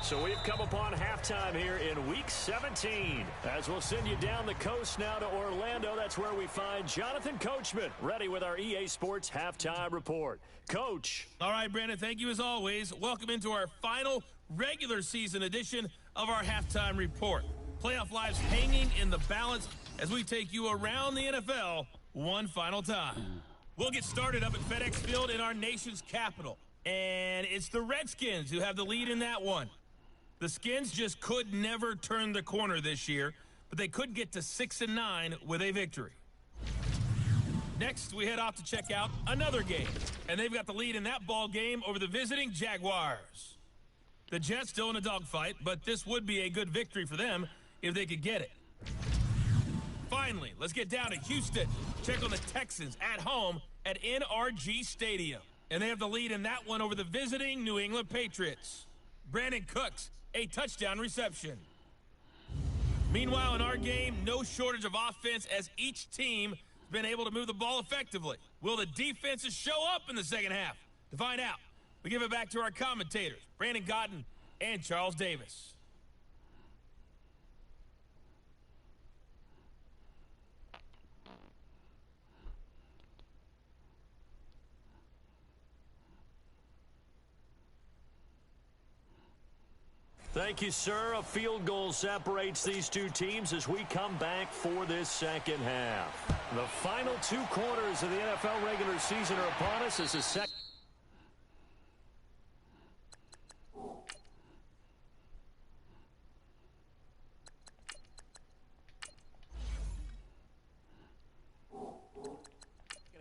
S3: So we've come upon halftime here in Week 17. As we'll send you down the coast now to Orlando, that's where we find Jonathan Coachman, ready with our EA Sports Halftime Report. Coach.
S2: All right, Brandon, thank you as always. Welcome into our final regular season edition of our Halftime Report. Playoff lives hanging in the balance as we take you around the NFL one final time. We'll get started up at FedEx Field in our nation's capital. And it's the Redskins who have the lead in that one. The Skins just could never turn the corner this year, but they could get to 6-9 with a victory. Next, we head off to check out another game, and they've got the lead in that ball game over the visiting Jaguars. The Jets still in a dogfight, but this would be a good victory for them if they could get it. Finally, let's get down to Houston. Check on the Texans at home at NRG Stadium, and they have the lead in that one over the visiting New England Patriots. Brandon Cooks, a touchdown reception. Meanwhile, in our game, no shortage of offense as each team has been able to move the ball effectively. Will the defenses show up in the second half? To find out, we give it back to our commentators, Brandon Gaudin and Charles Davis.
S3: Thank you, sir. A field goal separates these two teams as we come back for this second half. The final 2 quarters of the NFL regular season are upon us as the second.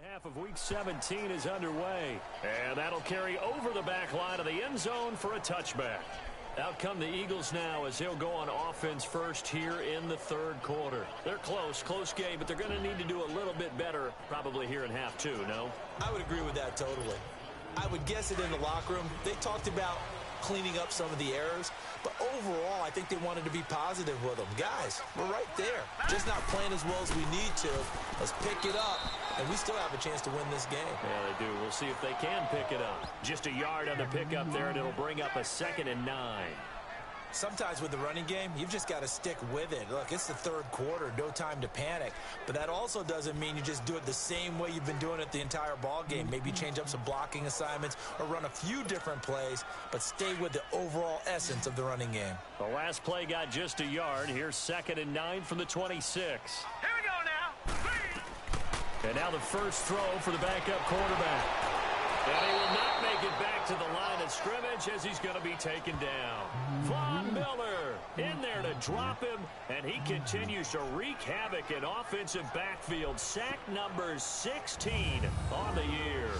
S3: Half of Week 17 is underway, and that'll carry over the back line of the end zone for a touchback. Out come the Eagles now as they'll go on offense first here in the third quarter. They're close game, but they're going to need to do a little bit better probably here in half 2, no?
S4: I would agree with that totally. I would guess it in the locker room. They talked about cleaning up some of the errors, but overall, I think they wanted to be positive with them. Guys, we're right there. Just not playing as well as we need to. Let's pick it up, and we still have a chance to win this game.
S3: Yeah, they do. We'll see if they can pick it up. Just a yard on the pickup there, and it'll bring up a 2nd and 9.
S4: Sometimes with the running game, you've just got to stick with it. Look, it's the third quarter, no time to panic. But that also doesn't mean you just do it the same way you've been doing it the entire ball game. Maybe change up some blocking assignments or run a few different plays, but stay with the overall essence of the running game.
S3: The last play got just a yard. Here's 2nd and 9 from the 26.
S2: Here we go now.
S3: And now the first throw for the backup quarterback. And he will not make it back to the line of scrimmage as he's going to be taken down. Von Miller in there to drop him, and he continues to wreak havoc in offensive backfield. Sack number 16 on the year.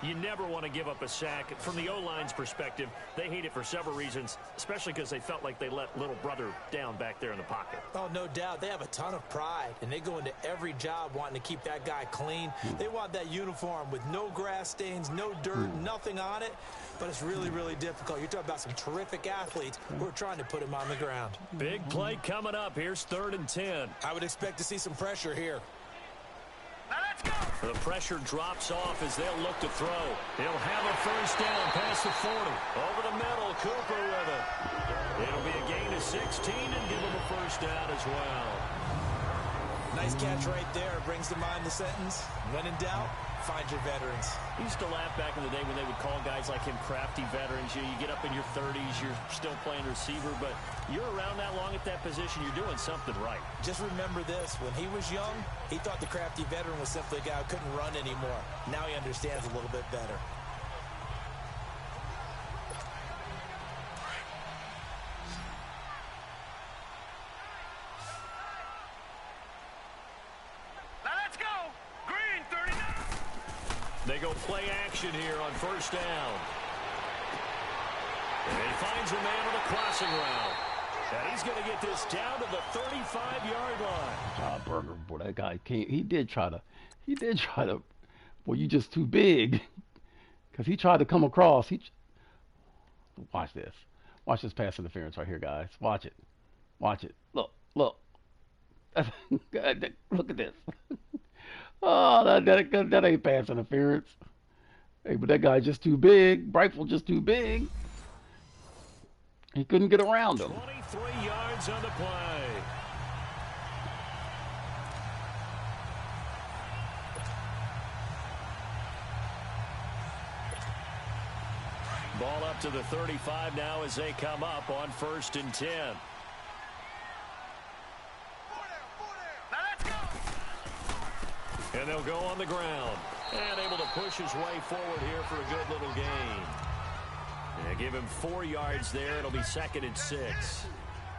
S3: You never want to give up a sack. From the O-line's perspective, they hate it for several reasons, especially because they felt like they let little brother down back there in the pocket.
S4: Oh, no doubt. They have a ton of pride, and they go into every job wanting to keep that guy clean. They want that uniform with no grass stains, no dirt, nothing on it. But it's really, really difficult. You're talking about some terrific athletes who are trying to put him on the ground.
S3: Big play coming up. Here's 3rd and 10.
S4: I would expect to see some pressure here.
S2: Now let's go.
S3: The pressure drops off as they'll look to throw. He'll have a first down past the 40. Over the middle, Cooper with it. It'll be a gain of 16 and give him a first down as well.
S4: Nice catch right there. Brings to mind the sentence, when in doubt, find your veterans.
S3: I used to laugh back in the day when they would call guys like him crafty veterans. You get up in your 30s, you're still playing receiver, but you're around that long at that position, you're doing something right.
S4: Just remember this, when he was young, he thought the crafty veteran was simply a guy who couldn't run anymore. Now he understands a little bit better.
S2: Now let's go. Green 39.
S3: They go play action here on first down. And he finds a man on the crossing route. And he's going to get this down to the 35-yard line.
S1: Burger, boy, that guy came. He did try to. Boy, you just too big. Because he tried to come across. Watch this. Watch this pass interference right here, guys. Watch it. Watch it. Look. Look at this. Oh, that ain't pass interference. Hey, but that guy's just too big. Brightful just too big. He couldn't get around him.
S3: 23 yards on the play. Ball up to the 35 now as they come up on 1st and 10.
S2: Now let's go.
S3: And they'll go on the ground. And able to push his way forward here for a good little gain. And give him 4 yards there. It'll be 2nd and 6.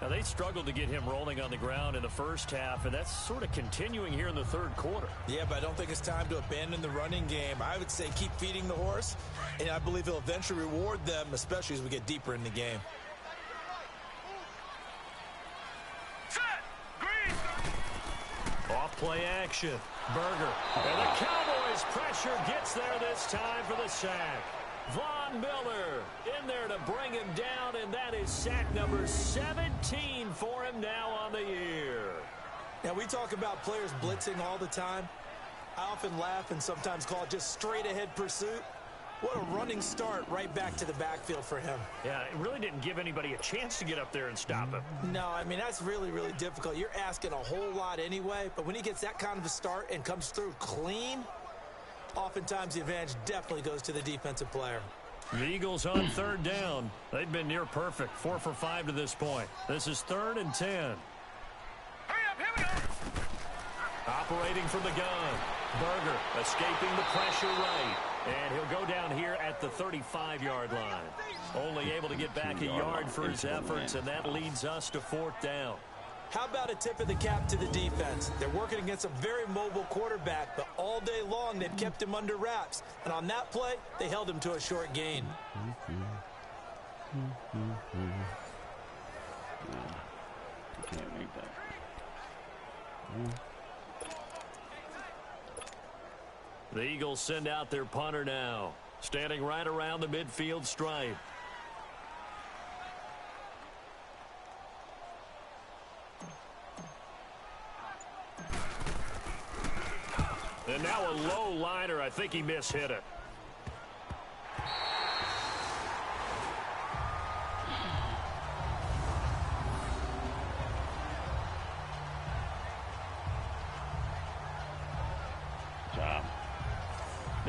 S3: Now, they struggled to get him rolling on the ground in the first half, and that's sort of continuing here in the third quarter.
S4: Yeah, but I don't think it's time to abandon the running game. I would say keep feeding the horse, and I believe he'll eventually reward them, especially as we get deeper in the game.
S2: Set. Green.
S3: Off play action. Berger. And the Cowboys pressure gets there this time for the sack. Von Miller in there to bring him down, and that is sack number 17 for him now on the year.
S4: Now, we talk about players blitzing all the time. I often laugh and sometimes call it just straight-ahead pursuit. What a running start right back to the backfield for him.
S3: Yeah, it really didn't give anybody a chance to get up there and stop him.
S4: No, I mean, that's really, really difficult. You're asking a whole lot anyway, but when he gets that kind of a start and comes through clean, oftentimes the advantage definitely goes to the defensive player.
S3: The Eagles on 3rd down. They've been near perfect. 4 for 5 to this point. This is 3rd and 10.
S2: Hurry up, here we go.
S3: Operating from the gun. Berger escaping the pressure right. And he'll go down here at the 35-yard line. Only able to get back a yard for his efforts, and that leads us to 4th down.
S4: How about a tip of the cap to the defense? They're working against a very mobile quarterback, but all day long they've kept him under wraps. And on that play, they held him to a short gain.
S1: Can't make that.
S3: The Eagles send out their punter now, standing right around the midfield stripe. And now a low liner. I think he mishit it.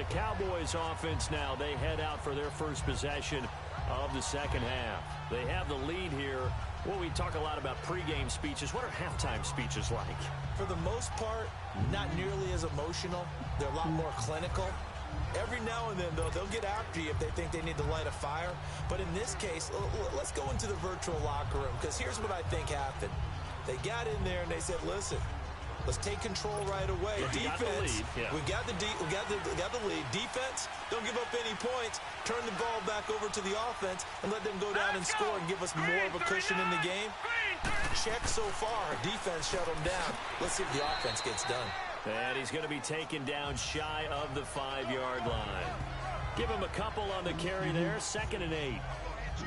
S3: The Cowboys offense now, they head out for their first possession of the second half. They have the lead here. Well, we talk a lot about pregame speeches. What are halftime speeches like?
S4: For the most part, not nearly as emotional. They're a lot more clinical. Every now and then, though, they'll get after you if they think they need to light a fire. But in this case, let's go into the virtual locker room, because here's what I think happened. They got in there and they said, listen, let's take control right away. Defense, we got the lead. Defense, don't give up any points. Turn the ball back over to the offense and let them go down and score and give us more of a cushion in the game. Check so far. Defense shut them down. Let's see if the offense gets done.
S3: And he's going to be taken down shy of the 5-yard line. Give him a couple on the carry there. 2nd and 8.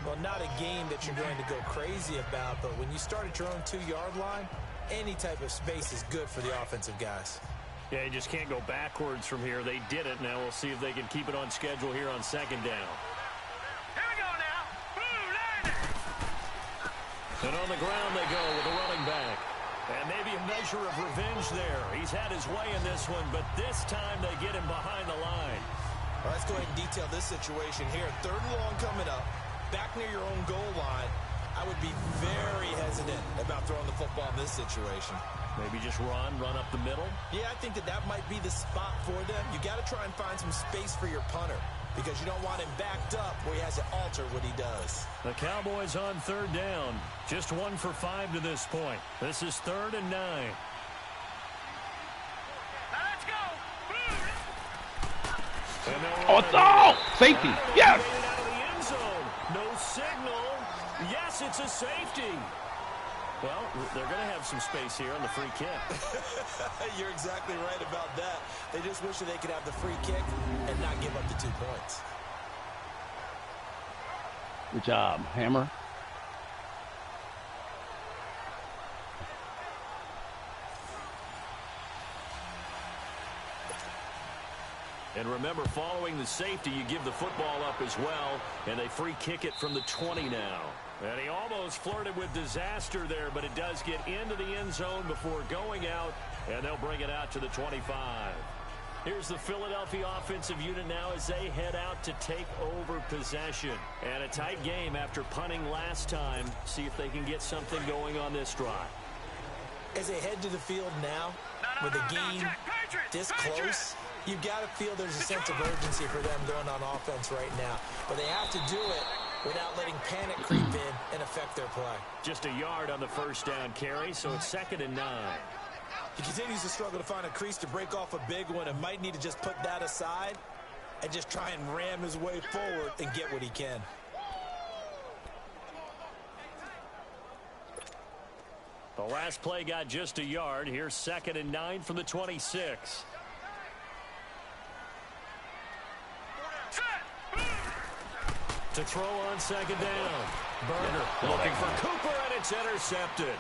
S4: Well, not a game that you're going to go crazy about, but when you start at your own 2-yard line, any type of space is good for the offensive guys.
S3: Yeah, you just can't go backwards from here. They did it. Now we'll see if they can keep it on schedule here on 2nd down.
S2: Here we go now.
S3: And on the ground they go with a running back. And maybe a measure of revenge there. He's had his way in this one, but this time they get him behind the line.
S4: All right, let's go ahead and detail this situation here. 3rd and long coming up, back near your own goal line. I would be very hesitant about throwing the football in this situation.
S3: Maybe just run up the middle?
S4: Yeah, I think that might be the spot for them. You got to try and find some space for your punter, because you don't want him backed up where he has to alter what he does.
S3: The Cowboys on 3rd down. Just 1 for 5 to this point. This is 3rd and 9.
S2: Let's go.
S1: Oh, no! Safety. Yes!
S3: Out of the end zone. No signal. Yes, it's a safety. Well, they're going to have some space here on the free kick.
S4: You're exactly right about that. They just wish that they could have the free kick and not give up the 2 points.
S1: Good job, Hammer.
S3: And remember, following the safety, you give the football up as well, and they free kick it from the 20 now. And he almost flirted with disaster there, but it does get into the end zone before going out, and they'll bring it out to the 25. Here's the Philadelphia offensive unit now as they head out to take over possession. And a tight game after punting last time. See if they can get something going on this drive.
S4: As they head to the field now, with the game this close, you've got to feel there's a sense of urgency for them going on offense right now. But they have to do it without letting panic creep in and affect their play.
S3: Just a yard on the 1st down carry, so it's 2nd and 9.
S4: He continues to struggle to find a crease to break off a big one and might need to just put that aside and just try and ram his way forward and get what he can.
S3: The last play got just a yard. Here's 2nd and 9 from the 26. To throw on 2nd down. Burner looking for Cooper, and it's intercepted.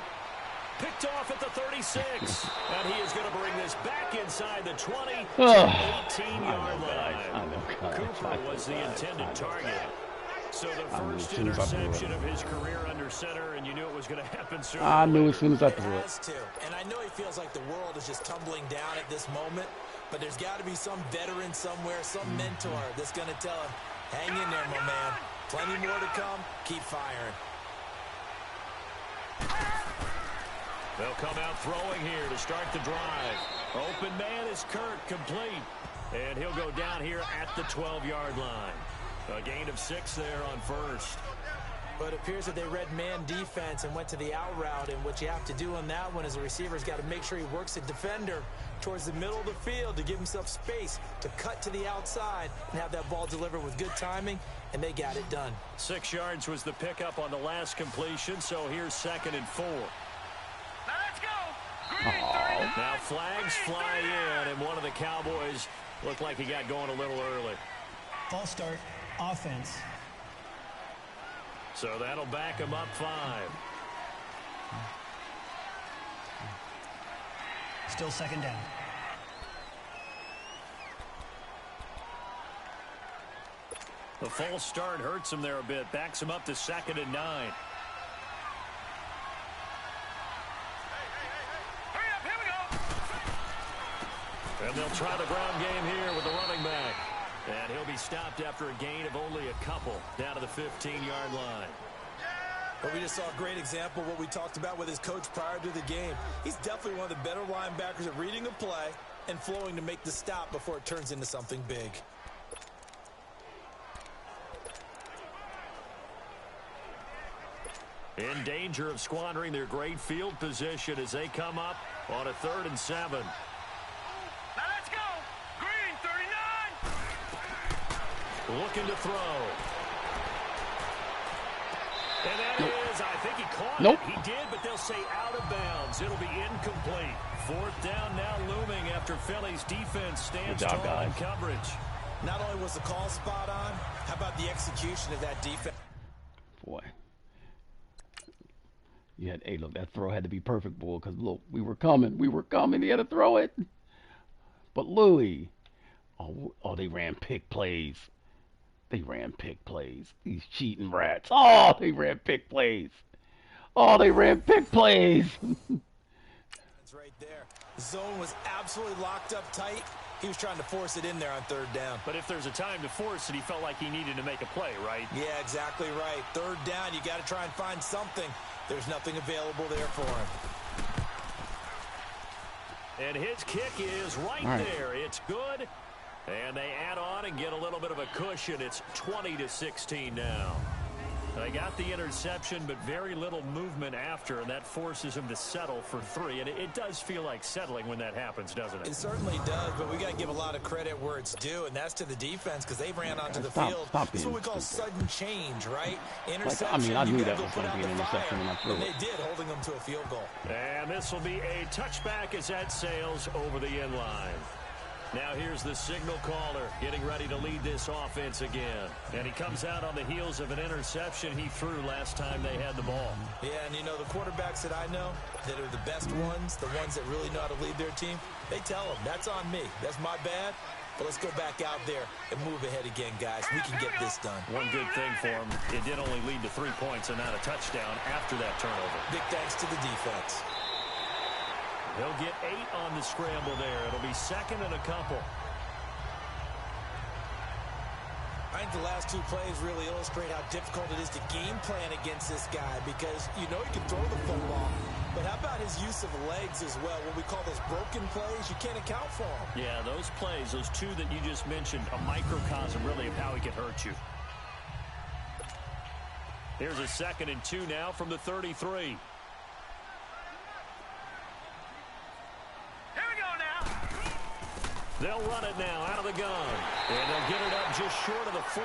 S3: Picked off at the 36. And he is going to bring this back inside the 20 to 18-yard line. Cooper was the intended target. So the first interception of his career under center, and you knew it was going to happen soon.
S1: I knew as soon as I threw
S4: It
S1: it.
S4: has to. And I know he feels like the world is just tumbling down at this moment, but there's got to be some veteran somewhere, some mentor that's going to tell him, hang in there, my man. Plenty more to come. Keep firing.
S3: They'll come out throwing here to start the drive. Open man is Kirk, complete. And he'll go down here at the 12-yard line. A gain of 6 there on 1st.
S4: But it appears that they read man defense and went to the out route, and what you have to do on that one is the receiver's got to make sure he works the defender towards the middle of the field to give himself space to cut to the outside and have that ball delivered with good timing, and they got it done.
S3: 6 yards was the pickup on the last completion, so here's 2nd and 4.
S2: Now let's go.
S3: Now flags fly in, and one of the Cowboys looked like he got going a little early.
S6: False start, offense.
S3: So that'll back him up 5.
S6: Still 2nd down.
S3: The false start hurts him there a bit. Backs him up to 2nd and 9.
S2: Hurry up, here we go.
S3: And And they'll try the ground game here with the running back. And he'll be stopped after a gain of only a couple down to the 15-yard line.
S4: But we just saw a great example of what we talked about with his coach prior to the game. He's definitely one of the better linebackers at reading a play and flowing to make the stop before it turns into something big.
S3: In danger of squandering their great field position as they come up on a 3rd and 7.
S2: Now let's go. Green 39.
S3: Looking to throw. And that is, I think he caught
S1: Nope.
S3: it. He did, but they'll say out of bounds. It'll be incomplete. 4th down now looming after Philly's defense stands
S1: Good job,
S3: tall in
S1: guys.
S3: coverage.
S4: Not only was the call spot on, how about the execution of that defense?
S1: Boy. Hey, look, that throw had to be perfect, boy, because, look, we were coming. He had to throw it. But Louis, oh, they ran pick plays. These cheating rats. Oh, they ran pick plays.
S4: It's right there. The zone was absolutely locked up tight. He was trying to force it in there on 3rd down.
S3: But if there's a time to force it, he felt like he needed to make a play, right?
S4: Yeah, exactly right. 3rd down, you got to try and find something. There's nothing available there for him.
S3: And his kick is right there. It's good. And they add on and get a little bit of a cushion. It's 20-16 now. They got the interception, but very little movement after, and that forces him to settle for 3. And it does feel like settling when that happens, doesn't it?
S4: It certainly does, but we got to give a lot of credit where it's due, and that's to the defense because they ran onto the field. This is what we call sudden change, right? Interception.
S1: I knew
S4: you
S1: that
S4: gotta
S1: was
S4: go
S1: going
S4: put
S1: to be
S4: out
S1: an
S4: the
S1: interception when I
S4: fire,
S1: threw
S4: and
S1: it.
S4: they did, holding them to a field goal.
S3: And this will be a touchback as that sails over the end line. Now here's the signal caller getting ready to lead this offense again. And he comes out on the heels of an interception he threw last time they had the ball.
S4: Yeah, and you know, the quarterbacks that I know that are the best ones, the ones that really know how to lead their team, they tell them, that's on me. That's my bad. But let's go back out there and move ahead again, guys. We can get this done.
S3: One good thing for him, it did only lead to 3 points and not a touchdown after that turnover.
S4: Big thanks to the defense.
S3: He'll get 8 on the scramble there. It'll be 2nd and a couple.
S4: I think the last 2 plays really illustrate how difficult it is to game plan against this guy because you know he can throw the football. But how about his use of legs as well? What we call those broken plays, you can't account for them.
S3: Yeah, those plays, those 2 that you just mentioned, a microcosm really of how he can hurt you. Here's a 2nd and 2 now from the 33. They'll run it now out of the gun. And they'll get it up just short of the 45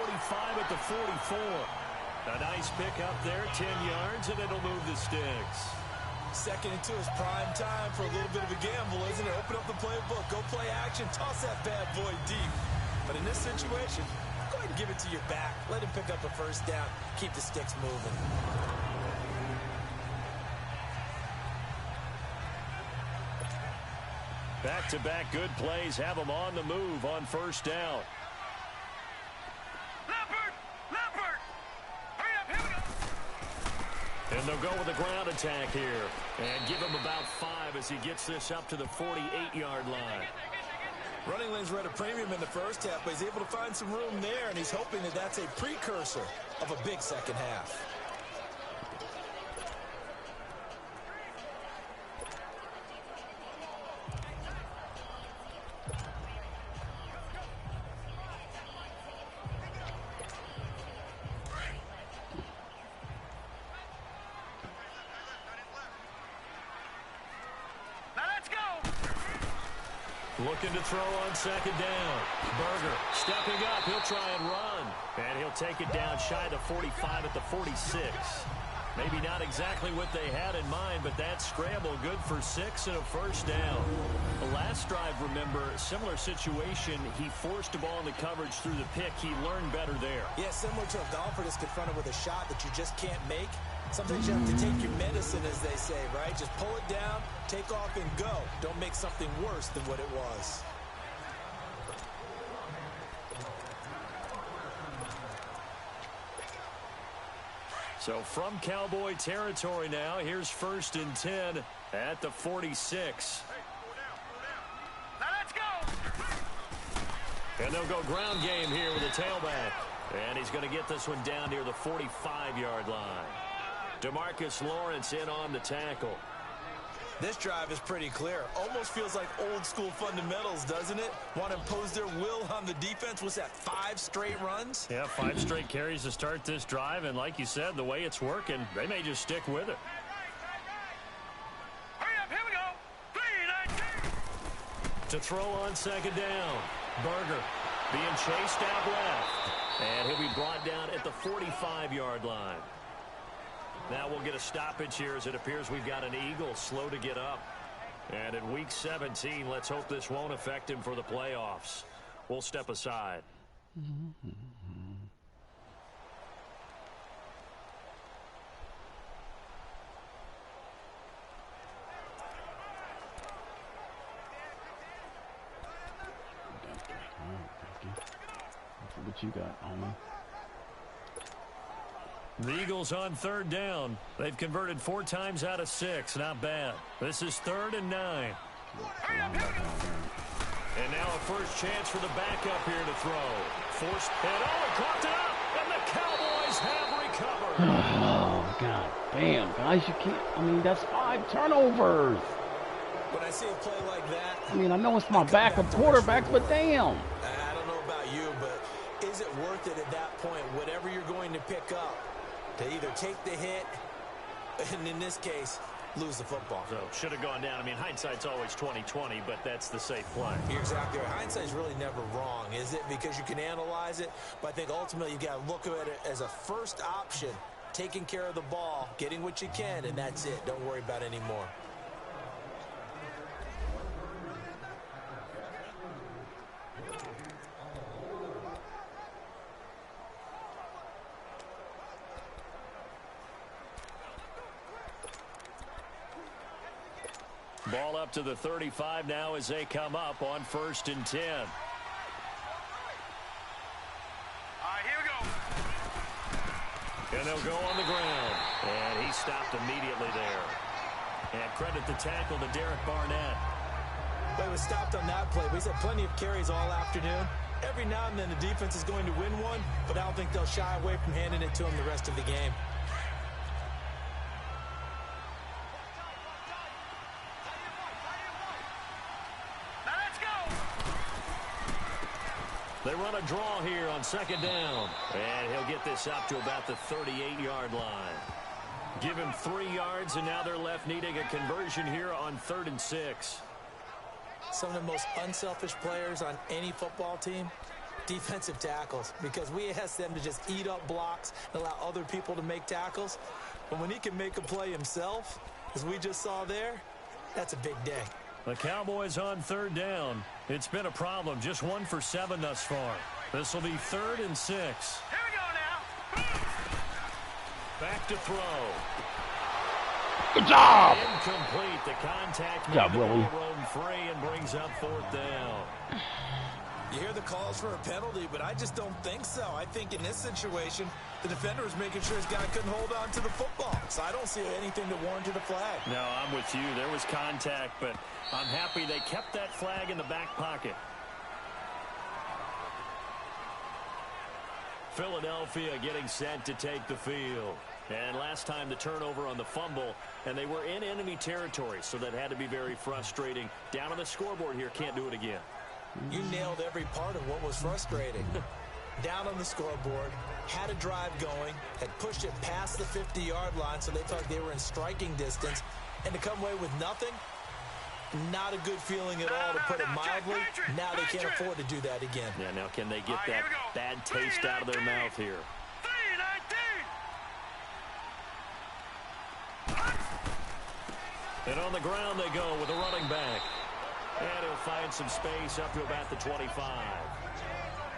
S3: at the 44. A nice pick up there, 10 yards, and it'll move the sticks.
S4: 2nd and 2 is prime time for a little bit of a gamble, isn't it? Open up the playbook, go play action, toss that bad boy deep. But in this situation, go ahead and give it to your back. Let him pick up a 1st down. Keep the sticks moving.
S3: Back-to-back good plays have them on the move on 1st down.
S2: Leopard! Hurry up, here we go!
S3: And they'll go with a ground attack here. And give him about 5 as he gets this up to the 48-yard line.
S4: Running lanes were at a premium in the 1st half, but he's able to find some room there, and he's hoping that that's a precursor of a big 2nd half.
S3: Looking to throw on 2nd down. Berger stepping up. He'll try and run. And he'll take it down shy of the 45 at the 46. Maybe not exactly what they had in mind, but that scramble good for 6 and a 1st down. The last drive, remember, similar situation. He forced the ball into coverage through the pick. He learned better there.
S4: Yeah, similar to a golfer that's confronted with a shot that you just can't make. Sometimes you have to take your medicine, as they say, right? Just pull it down, take off, and go. Don't make something worse than what it was.
S3: So from Cowboy territory now, here's 1st and 10 at the 46.
S2: Now let's go!
S3: And they'll go ground game here with a tailback. And he's going to get this one down near the 45-yard line. DeMarcus Lawrence in on the tackle.
S4: This drive is pretty clear. Almost feels like old-school fundamentals, doesn't it? Want to impose their will on the defense. Was that 5 straight runs?
S3: Yeah, 5 straight carries to start this drive. And like you said, the way it's working, they may just stick with it.
S2: Hurry up, here we go. 3-19.
S3: To throw on second down. Berger being chased out left. And he'll be brought down at the 45-yard line. Now we'll get a stoppage here as it appears we've got an Eagle slow to get up. And in Week 17, let's hope this won't affect him for the playoffs. We'll step aside.
S1: What you got, homie?
S3: The Eagles on third down. They've converted 4 times out of 6. Not bad. This is 3rd and 9. And now a first chance for the backup here to throw. Forced hit. Oh, and caught it up. And the Cowboys have recovered.
S1: Oh, God damn, guys, you can't. I mean, that's 5 turnovers.
S4: When I see a play like that,
S1: I mean, I know it's my backup quarterback, but damn.
S4: I don't know about you, but is it worth it at that point, whatever you're going to pick up, to either take the hit, and in this case, lose the football?
S3: So should have gone down. I mean, hindsight's always 20/20, but that's the safe play.
S4: You're exactly right. Hindsight's really never wrong, is it? Because you can analyze it, but I think ultimately you got to look at it as a first option, taking care of the ball, getting what you can, and that's it. Don't worry about any more.
S3: Ball up to the 35 now as they come up on 1st and 10.
S2: All right, here we go.
S3: And they'll go on the ground. And he stopped immediately there. And credit the tackle to Derek Barnett.
S4: But he was stopped on that play. He's had plenty of carries all afternoon. Every now and then the defense is going to win one, but I don't think they'll shy away from handing it to him the rest of the game.
S3: They run a draw here on 2nd down. And he'll get this up to about the 38-yard line. Give him 3 yards, and now they're left needing a conversion here on 3rd and 6.
S4: Some of the most unselfish players on any football team, defensive tackles, because we ask them to just eat up blocks and allow other people to make tackles. But when he can make a play himself, as we just saw there, that's a big day.
S3: The Cowboys on 3rd down. It's been a problem. Just 1 for 7 thus far. This will be 3rd and 6.
S2: Here we go now.
S3: Back to throw.
S1: Good job.
S3: Incomplete. The contact
S1: Good job,
S3: made the
S1: Willie.
S3: ball roam free and brings up 4th down.
S4: You hear the calls for a penalty, but I just don't think so. I think in this situation, the defender was making sure his guy couldn't hold on to the football. So I don't see anything that warranted a flag.
S3: No, I'm with you. There was contact, but I'm happy they kept that flag in the back pocket. Philadelphia getting set to take the field. And last time the turnover on the fumble, and they were in enemy territory, so that had to be very frustrating. Down on the scoreboard here, can't do it again.
S4: You nailed every part of what was frustrating. Down on the scoreboard, had a drive going, had pushed it past the 50-yard line, so they felt they were in striking distance, and to come away with nothing, not a good feeling at all, to put it mildly. Now they can't afford to do that again.
S3: Yeah, now can they get that bad taste out of their mouth here?
S2: 3-19.
S3: And on the ground they go with a running back. And he'll find some space up to about the 25.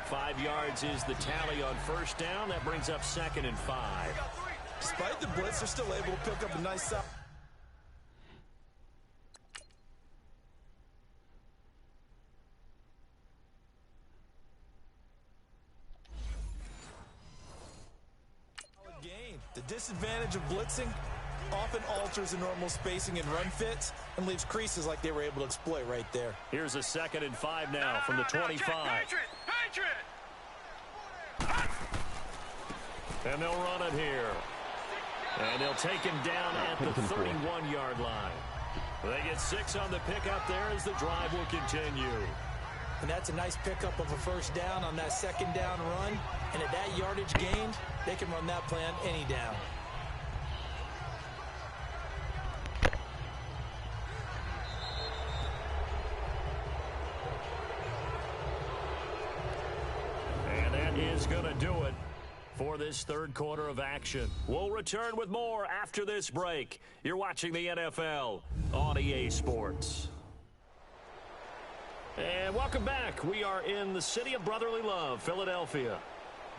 S3: 5 yards is the tally on 1st down. That brings up 2nd and 5.
S4: Despite the blitz, they're still able to pick up a nice stop. The disadvantage of blitzing often alters the normal spacing and run fits and leaves creases like they were able to exploit right there.
S3: Here's a 2nd and 5 now from the 25.
S2: Hey!
S3: And they'll run it here. And they'll take him down at the 31-yard line. They get 6 on the pickup there as the drive will continue.
S4: And that's a nice pickup of a first down on that second down run. And at that yardage gained, they can run that play on any down.
S3: And that is going to do it for this third quarter of action. We'll return with more after this break. You're watching the NFL on EA Sports. And welcome back. We are in the city of brotherly love, Philadelphia.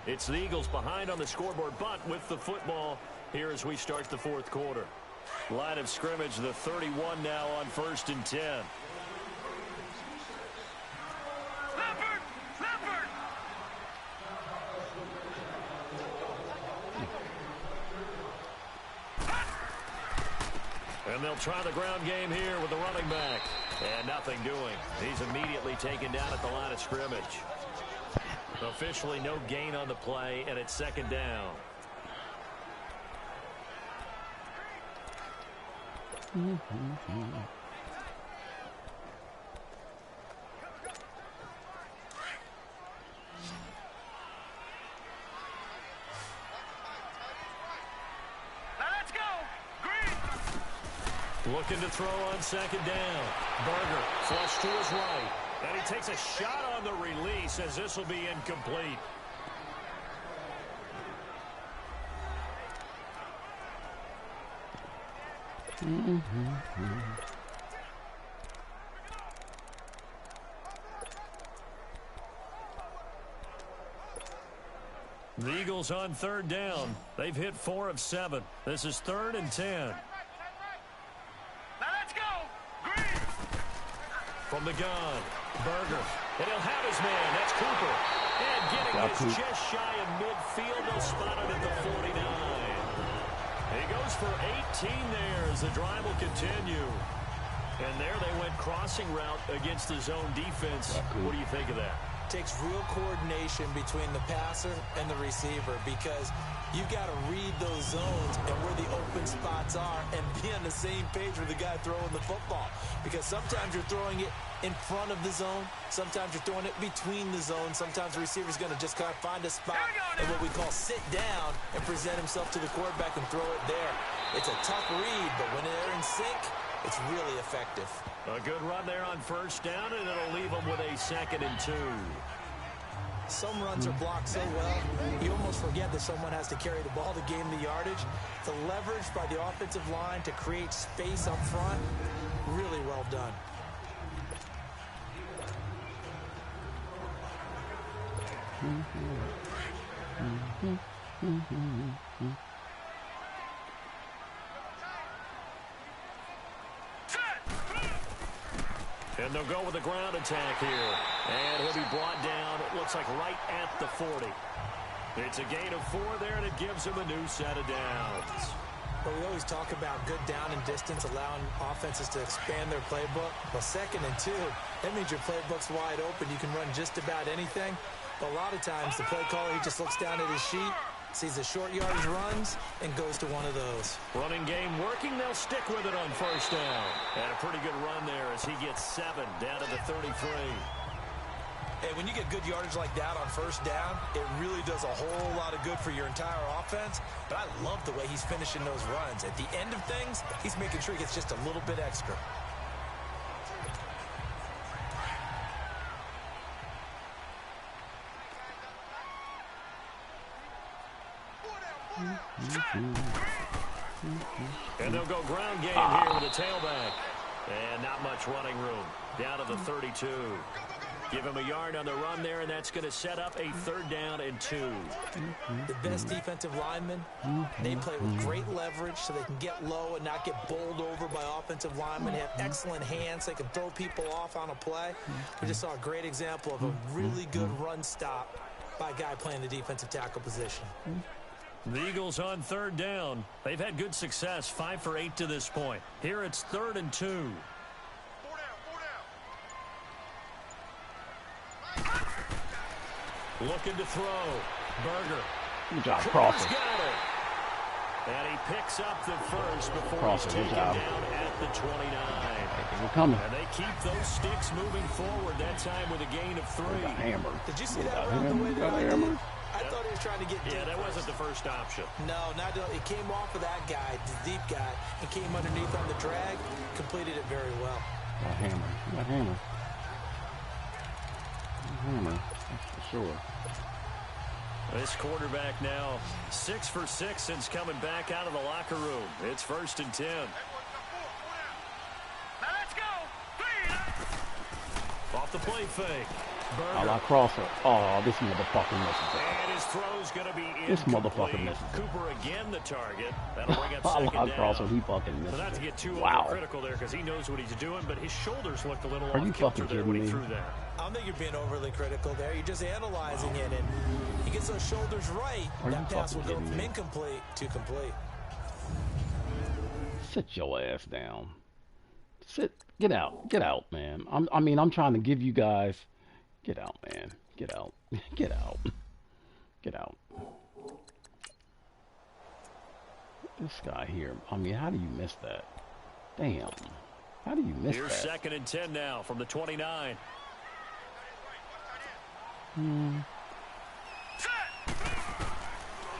S3: It's the Eagles behind on the scoreboard, but with the football here as we start the fourth quarter. Line of scrimmage, the 31 now on 1st and 10. And they'll try the ground game here with the running back. And nothing doing. He's immediately taken down at the line of scrimmage. Officially no gain on the play, and it's second down. Looking to throw on second down. Berger flush to his right. And he takes a shot on the release as this will be incomplete. The Eagles on third down. They've hit 4 of 7. This is 3rd and 10. From the gun, Berger, and he'll have his man. That's Cooper. And getting this just shy of midfield, they'll spot it at the 49. He goes for 18 there as the drive will continue. And there they went crossing route against the zone defense. What do you think of that?
S4: Takes real coordination between the passer and the receiver because you've got to read those zones and where the open spots are and be on the same page with the guy throwing the football. Because sometimes you're throwing it in front of the zone. Sometimes you're throwing it between the zones. Sometimes the receiver's going to just kind of find a spot and what we call sit down and present himself to the quarterback and throw it there. It's a tough read, but when they're in sync, it's really effective.
S3: A good run there on first down, and it'll leave them with a 2nd and 2.
S4: Some runs are blocked so well, you almost forget that someone has to carry the ball to gain the yardage. The leverage by the offensive line to create space up front, really well done.
S3: And they'll go with a ground attack here. And he'll be brought down, it looks like right at the 40. It's a gain of 4 there, and it gives him a new set of downs.
S4: But we always talk about good down and distance, allowing offenses to expand their playbook. Well, 2nd and 2, that means your playbook's wide open. You can run just about anything. But a lot of times, the play caller, he just looks down at his sheet, sees the short yardage runs, and goes to one of those.
S3: Running game working. They'll stick with it on first down. And a pretty good run there as he gets 7 down to the 33.
S4: Hey, when you get good yardage like that on first down, it really does a whole lot of good for your entire offense. But I love the way he's finishing those runs. At the end of things, he's making sure he gets just a little bit extra.
S3: And they'll go ground game here with a tailback. And not much running room. Down to the 32. Give him a yard on the run there, and that's going to set up a 3rd down and 2.
S4: The best defensive linemen, they play with great leverage so they can get low and not get bowled over by offensive linemen. They have excellent hands. They can throw people off on a play. We just saw a great example of a really good run stop by a guy playing the defensive tackle position.
S3: The Eagles on 3rd down. They've had good success, 5 for 8 to this point. Here it's 3rd and 2. Looking to throw. Berger.
S1: Good job,
S3: Cooper's
S1: Crawford.
S3: got it. And he picks up the first before
S1: Crawford,
S3: he's
S1: good
S3: taken
S1: job.
S3: down at the 29.
S1: We're coming.
S3: And they keep those sticks moving forward, that time with a gain of 3.
S1: Got hammered.
S4: Did you see
S1: Got
S4: that route the way
S1: hammered.
S4: they
S1: Got
S4: did?
S1: hammered.
S4: I thought he was trying to get deep.
S3: Yeah, that wasn't the first option.
S4: No, not it came off of that guy, the deep guy, and came underneath on the drag, completed it very well.
S1: Got hammered. Got hammered. Hammered. That's for sure.
S3: This quarterback now 6 for 6 since coming back out of the locker room. It's 1st and 10.
S2: Now let's go.
S3: Off the play fake.
S1: I like Crawford. Oh, this motherfucker misses it.
S3: And his throw's going to be
S1: This
S3: incomplete.
S1: motherfucker misses it.
S3: Cooper again the target. That'll bring up
S1: I
S3: second
S1: like
S3: down.
S1: Crawford. He fucking
S3: So
S1: misses
S3: not to
S1: it.
S3: get too
S1: Wow.
S3: critical there because he knows what he's doing, but his shoulders looked a little
S1: Are you
S3: off kilter
S1: fucking
S3: there when he
S1: kidding
S3: threw
S1: me?
S3: that.
S4: I don't think you're being overly critical there. You're just analyzing it, and he gets those shoulders right.
S1: Are
S4: That
S1: you
S4: pass will
S1: fucking
S4: go
S1: kidding
S4: from
S1: me?
S4: incomplete to complete.
S1: Sit your ass down. Sit. Get out. Get out, man. I'm trying to give you guys. Get out, man. Get out. Get out. Get out. This guy here. I mean, how do you miss that? Damn. How do you miss
S3: Here's
S1: that?
S3: 2nd and 10 now from the 29.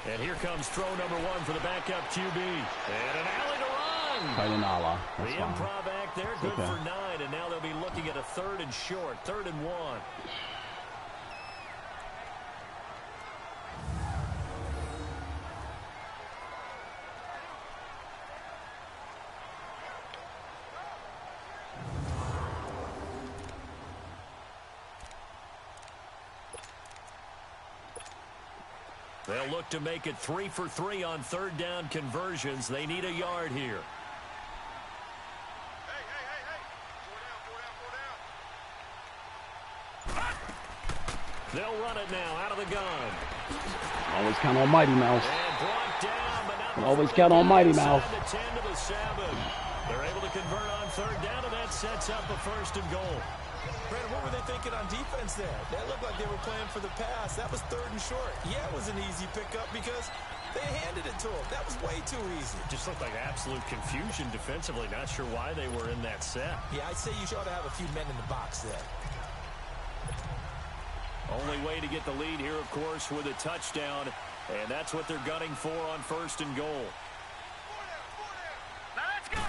S3: And here comes throw number 1 for the backup QB. And an alley to run.
S1: Kayonala.
S3: The
S1: That's fine.
S3: improv act there, good
S1: Okay.
S3: for 9. And now they'll be looking at a 3rd and short, 3rd and 1. They'll look to make it 3 for 3 on 3rd down conversions. They need a yard here. They'll run it now out of the gun.
S1: Always count on Mighty Mouse.
S3: And brought down, but not
S1: Always
S3: before
S1: count
S3: they
S1: on
S3: get
S1: Mighty
S3: inside
S1: Mouse.
S3: the 10 to the 7. They're able to convert on 3rd down, and that sets up a 1st and goal.
S4: Brandon, what were they thinking on defense there? That looked like they were playing for the pass. That was 3rd and short. Yeah, it was an easy pickup because they handed it to him. That was way too easy.
S3: Just looked like absolute confusion defensively. Not sure why they were in that set.
S4: Yeah, I'd say you ought to have a few men in the box there.
S3: Only way to get the lead here, of course, with a touchdown. And that's what they're gunning for on 1st and goal.
S2: Now let's go.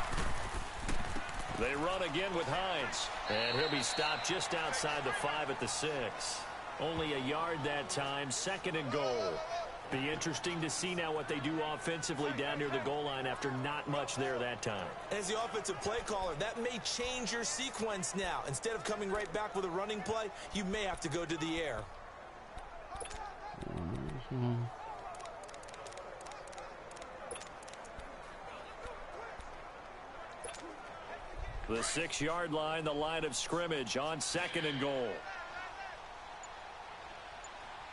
S3: They run again with Hines. And he'll be stopped just outside the 5 at the 6. Only a yard that time, 2nd and goal. Be interesting to see now what they do offensively down near the goal line after not much there that time.
S4: As the offensive play caller, that may change your sequence now. Instead of coming right back with a running play, you may have to go to the air.
S3: The 6-yard line, the line of scrimmage on 2nd and goal.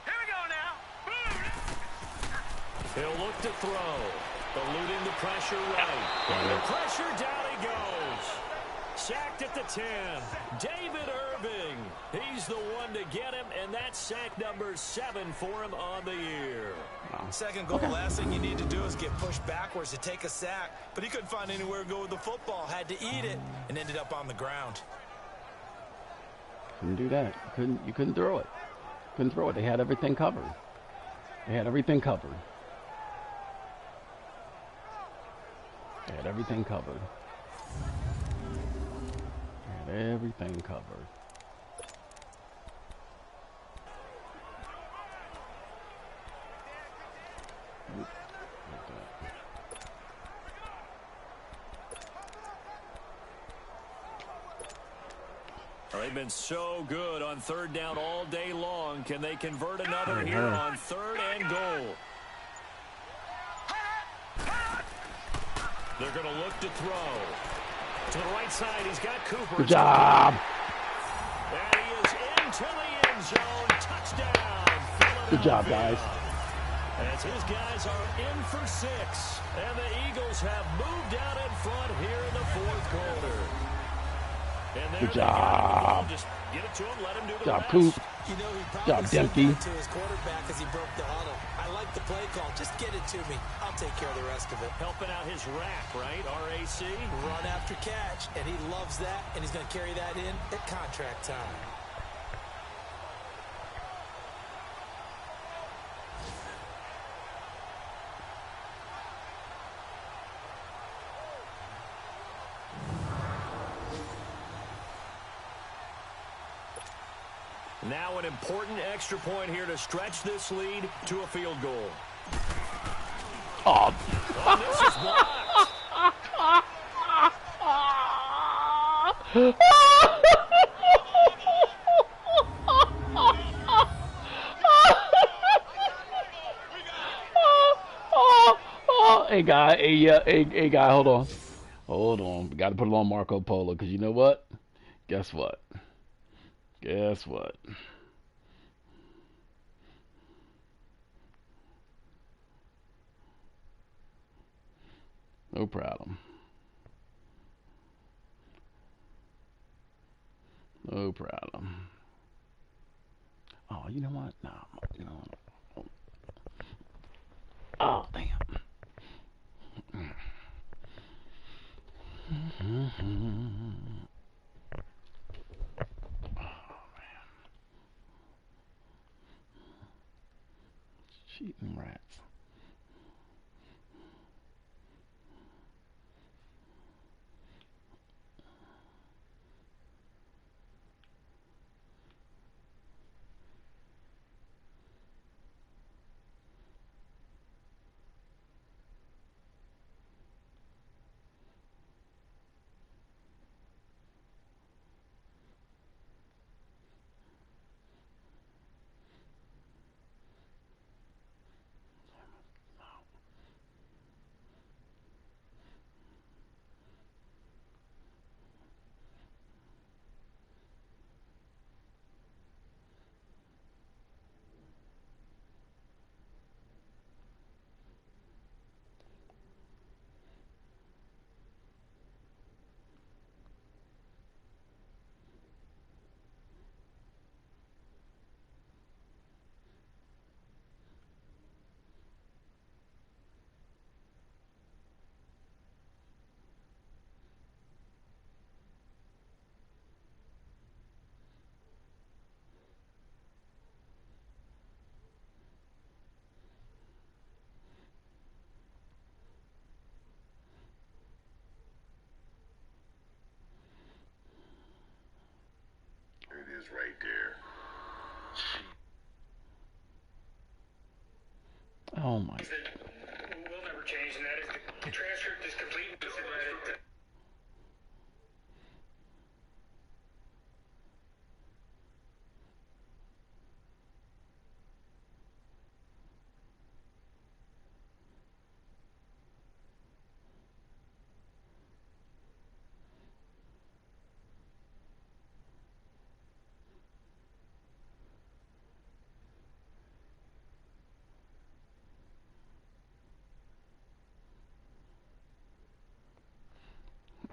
S2: Here we go now.
S3: He'll look to throw. Eluding the pressure right. And the pressure down he goes. Sacked at the 10. David Irving. He's the one to get him, and that's sack number 7 for him on the year.
S4: Second goal, last thing you need to do is get pushed backwards to take a sack. But he couldn't find anywhere to go with the football. Had to eat it and ended up on the ground.
S1: Couldn't do that. You couldn't throw it. Couldn't throw it. They had everything covered. They had everything covered. They had everything covered. They had everything covered.
S3: They've been so good on 3rd down all day long. Can they convert another here on 3rd and goal? They're going to look to throw. To the right side, he's got Cooper.
S1: Good job.
S3: And he is into the end zone. Touchdown.
S1: Good job, guys.
S3: As his guys are in for 6. And the Eagles have moved out in front here in the 4th quarter. And there
S1: Good
S3: they got it.
S1: job.
S3: Just get it to him, let him do the
S1: Job,
S3: rest.
S1: Coop.
S4: You know, he
S1: Job,
S4: probably said
S1: Dempsey.
S4: that to his quarterback as he broke the huddle. I like the play call. Just get it to me. I'll take care of the rest of it.
S3: Helping out his rack, right? RAC.
S4: Run after catch, and he loves that, and he's going to carry that in at contract time.
S3: Now an important extra point here to stretch this lead to a field goal.
S1: Oh,
S3: Oh, this is
S1: Hey guy, hold on. Hold on. We got to put it on Marco Polo, because you know what? Guess what? Guess what? No problem. No problem. Oh, you know what? No, you know what? Oh, damn. Cheating rats.
S7: It is right there.
S1: Oh my.
S8: Will never change, and that is the transcript is complete.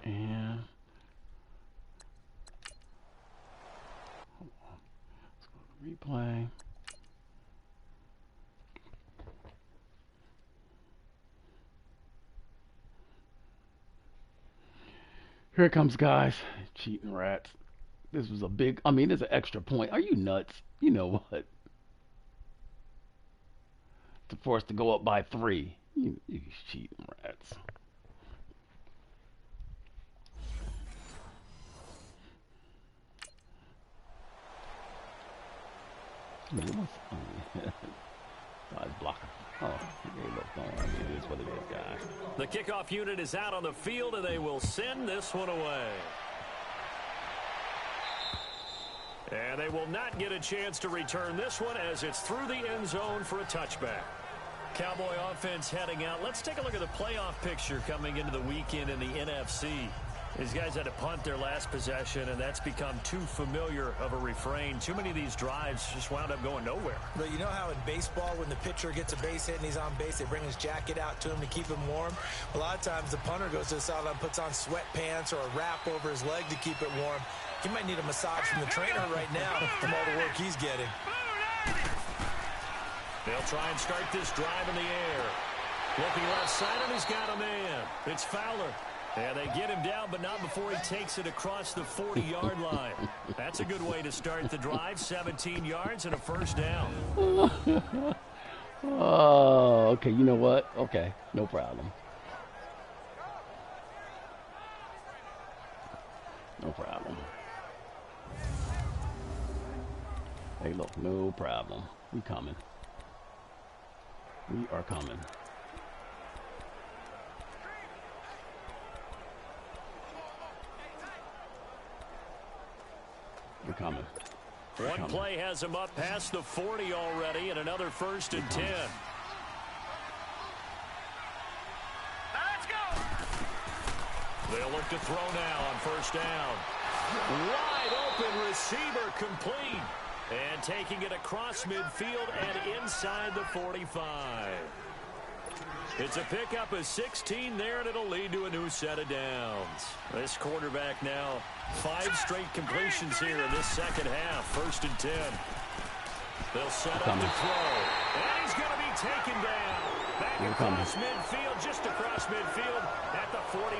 S1: And hold on. Let's go to replay. Here it comes, guys. Cheating rats. This was a big, I mean, it's an extra point. Are you nuts? You know what? To force to go up by 3. You cheating rats. I mean, I was blocking. Oh, hey, look, it is what it is, guys.
S3: The kickoff unit is out on the field, and they will send this one away. And they will not get a chance to return this one as it's through the end zone for a touchback. Cowboy offense heading out. Let's take a look at the playoff picture coming into the weekend in the NFC. These guys had to punt their last possession, and that's become too familiar of a refrain. Too many of these drives just wound up going nowhere.
S4: But you know how in baseball, when the pitcher gets a base hit and he's on base, they bring his jacket out to him to keep him warm? A lot of times the punter goes to the sideline, puts on sweatpants or a wrap over his leg to keep it warm. He might need a massage from the trainer right now from all the work he's getting.
S3: They'll try and start this drive in the air. Looking left side, and he's got a man. It's Fowler. And they get him down, but not before he takes it across the 40-yard line. That's a good way to start the drive. 17 yards and a first down.
S1: Oh, okay. You know what? Okay, no problem. No problem. Hey, look, no problem. We coming. We are coming. We're coming.
S3: One play has him up past the 40 already, and another 1st and 10.
S2: Let's go.
S3: They'll look to throw now on 1st down. Wide open receiver complete. And taking it across midfield and inside the 45. It's a pickup of 16 there, and it'll lead to a new set of downs. This quarterback now 5 straight completions here in this second half. 1st and 10. They'll set up to throw. And he's going to be taken down. Back across midfield, just across midfield at the 49.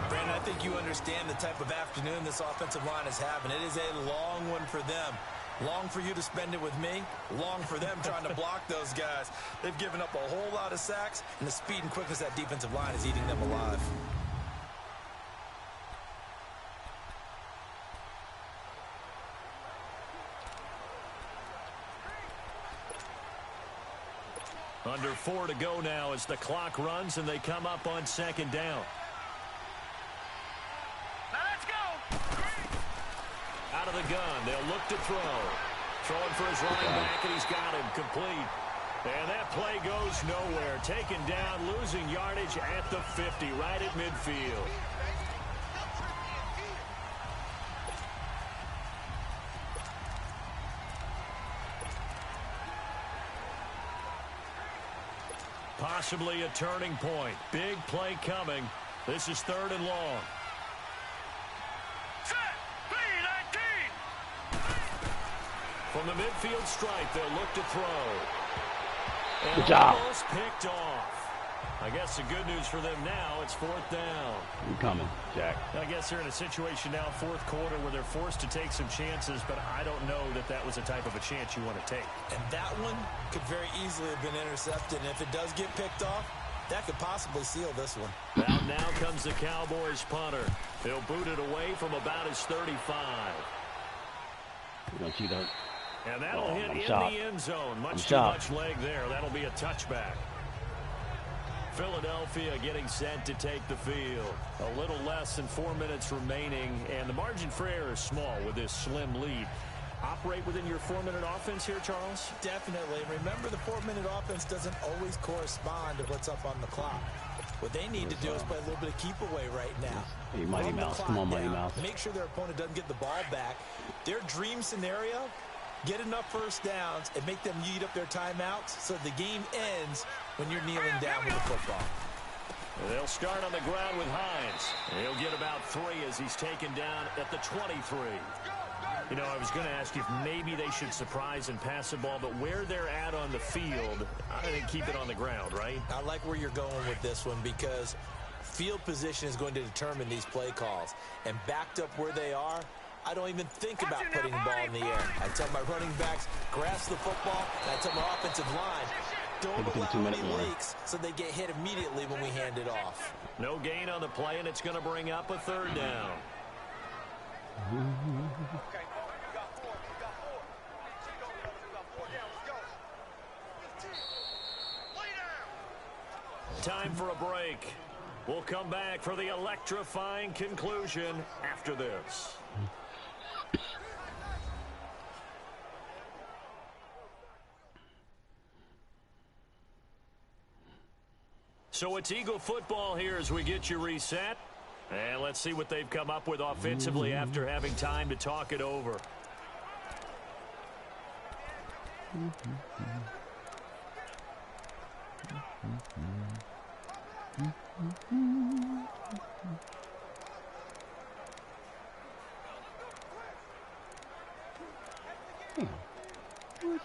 S4: Brandon, I think you understand the type of afternoon this offensive line is having. It is a long one for them. Long for you to spend it with me. Long for them trying to block those guys. They've given up a whole lot of sacks, and the speed and quickness of that defensive line is eating them alive.
S3: Under 4 to go now as the clock runs, and they come up on 2nd down. Out of the gun, they'll look to throw. Throwing for his running back, and he's got him complete. And that play goes nowhere. Taken down, losing yardage at the 50, right at midfield. Possibly a turning point. Big play coming. This is 3rd and long. From the midfield stripe, they'll look to throw. And
S1: good job.
S3: Almost picked off. I guess the good news for them now, it's 4th down.
S1: We're coming, Jack.
S3: I guess they're in a situation now, 4th quarter, where they're forced to take some chances, but I don't know that that was the type of a chance you want to take.
S4: And that one could very easily have been intercepted, and if it does get picked off, that could possibly seal this one.
S3: Now comes the Cowboys punter. They'll boot it away from about his 35.
S1: We're going to cheat out.
S3: And that'll hit in
S1: shocked.
S3: the end zone. Much too much leg there. That'll be a touchback. Philadelphia getting set to take the field. A little less than 4 minutes remaining, and the margin for error is small with this slim lead. Operate within your 4-minute offense here, Charles?
S4: Definitely. Remember, the 4-minute offense doesn't always correspond to what's up on the clock. What they need to do is play a little bit of keep away right now.
S1: Hey, Mighty Mouse. Come on, Mighty Mouse.
S4: Make sure their opponent doesn't get the ball back. Their dream scenario, get enough 1st downs and make them eat up their timeouts so the game ends when you're kneeling down with the football.
S3: They'll start on the ground with Hines. He'll get about 3 as he's taken down at the 23. You know, I was going to ask you if maybe they should surprise and pass the ball, but where they're at on the field, I think keep it on the ground, right?
S4: I like where you're going with this one because field position is going to determine these play calls. And backed up where they are, I don't even think about putting the ball in the air. I tell my running backs, grasp the football, and I tell my offensive line, don't allow any leaks so they get hit immediately when we hand it off.
S3: No gain on the play, and it's going to bring up a 3rd down. Time for a break. We'll come back for the electrifying conclusion after this. So it's Eagle football here as we get you reset. And let's see what they've come up with offensively after having time to talk it over.
S1: Damn. What?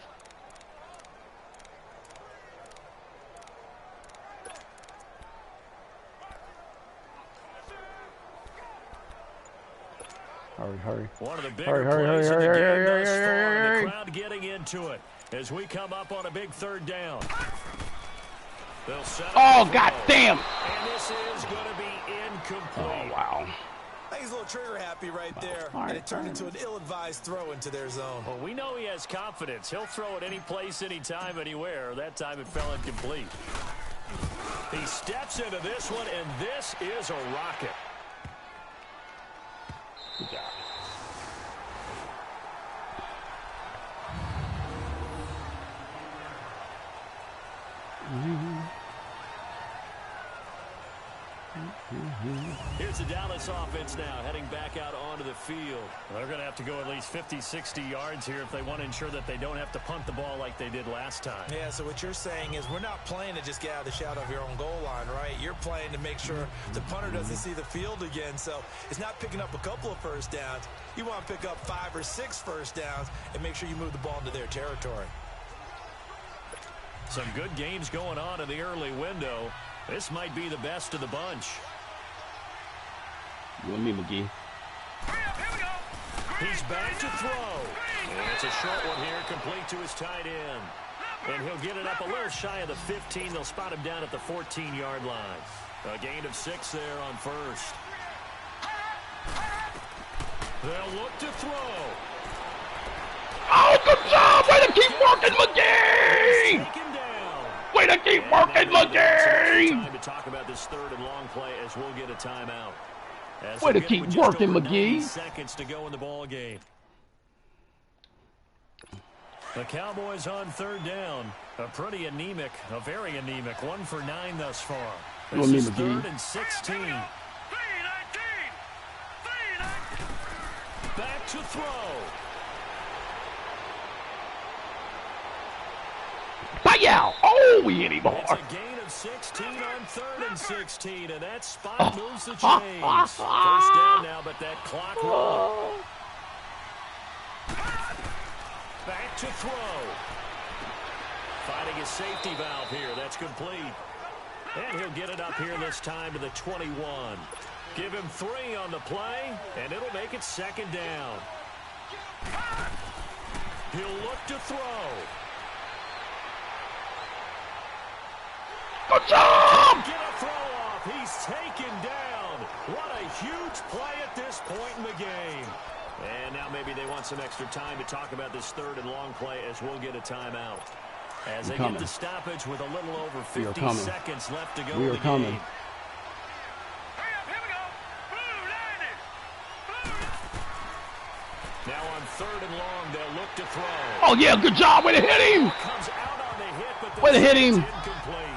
S1: Hurry.
S3: One of the bigger plays in the game thus far, and the crowd getting into it as we come up on a big third down. They'll set up
S1: Oh,
S3: the
S1: god
S3: throw.
S1: damn!
S3: And this is going to be incomplete.
S1: Oh, wow.
S4: I think he's a little trigger happy right there,
S1: All right,
S4: and it turned into an ill-advised throw into their zone.
S3: Well, we know he has confidence. He'll throw it any place, anytime, anywhere. That time it fell incomplete. He steps into this one, and this is a rocket.
S1: Good job.
S3: Here's the Dallas offense now heading back out onto the field. They're going to have to go at least 50, 60 yards here if they want to ensure that they don't have to punt the ball like they did last time.
S4: Yeah, so what you're saying is we're not playing to just get out of the shadow of your own goal line, right? You're playing to make sure the punter doesn't see the field again. So it's not picking up a couple of first downs. You want to pick up 5 or 6 first downs and make sure you move the ball into their territory.
S3: Some good games going on in the early window. This might be the best of the bunch.
S1: You and me, McGee.
S3: He's back to throw. And it's a short one here, complete to his tight end. And he'll get it up a little shy of the 15. They'll spot him down at the 14-yard line. A gain of 6 there on first. They'll look to throw.
S1: Oh, good job! Way to keep working, McGee!
S3: Taken down.
S1: Way to keep working, McGee!
S3: Time to talk about this third and long play as we'll get a timeout. As
S1: Way to
S3: we'll get
S1: keep
S3: with just
S1: working,
S3: over 90
S1: McGee.
S3: seconds to go in the ball game. The Cowboys on third down. A pretty anemic, a very anemic 1 for 9 thus far.
S1: You
S3: This
S1: and me,
S3: is
S1: McGee.
S3: 3rd and 16. Back to throw.
S1: Bye-yow! Oh, we hit him
S3: It's
S1: hard.
S3: a gain of 16 on 3rd and 16, and that spot moves the chains. First down now, but that clock rolling. Back to throw. Finding his safety valve here. That's complete. And he'll get it up here this time to the 21. Give him 3 on the play, and it'll make it second down. He'll look to throw.
S1: Good job!
S3: Get a throw off. He's taken down. What a huge play at this point in the game. And now maybe they want some extra time to talk about this third and long play as we'll get a timeout. As they get the stoppage with a little over 50 seconds left to go in the game. Now on 3rd and long, they'll look to throw.
S1: Oh, yeah, good job. Way to hit him!
S3: Comes out on the hit, but
S1: Way to hit him!
S3: Incomplete.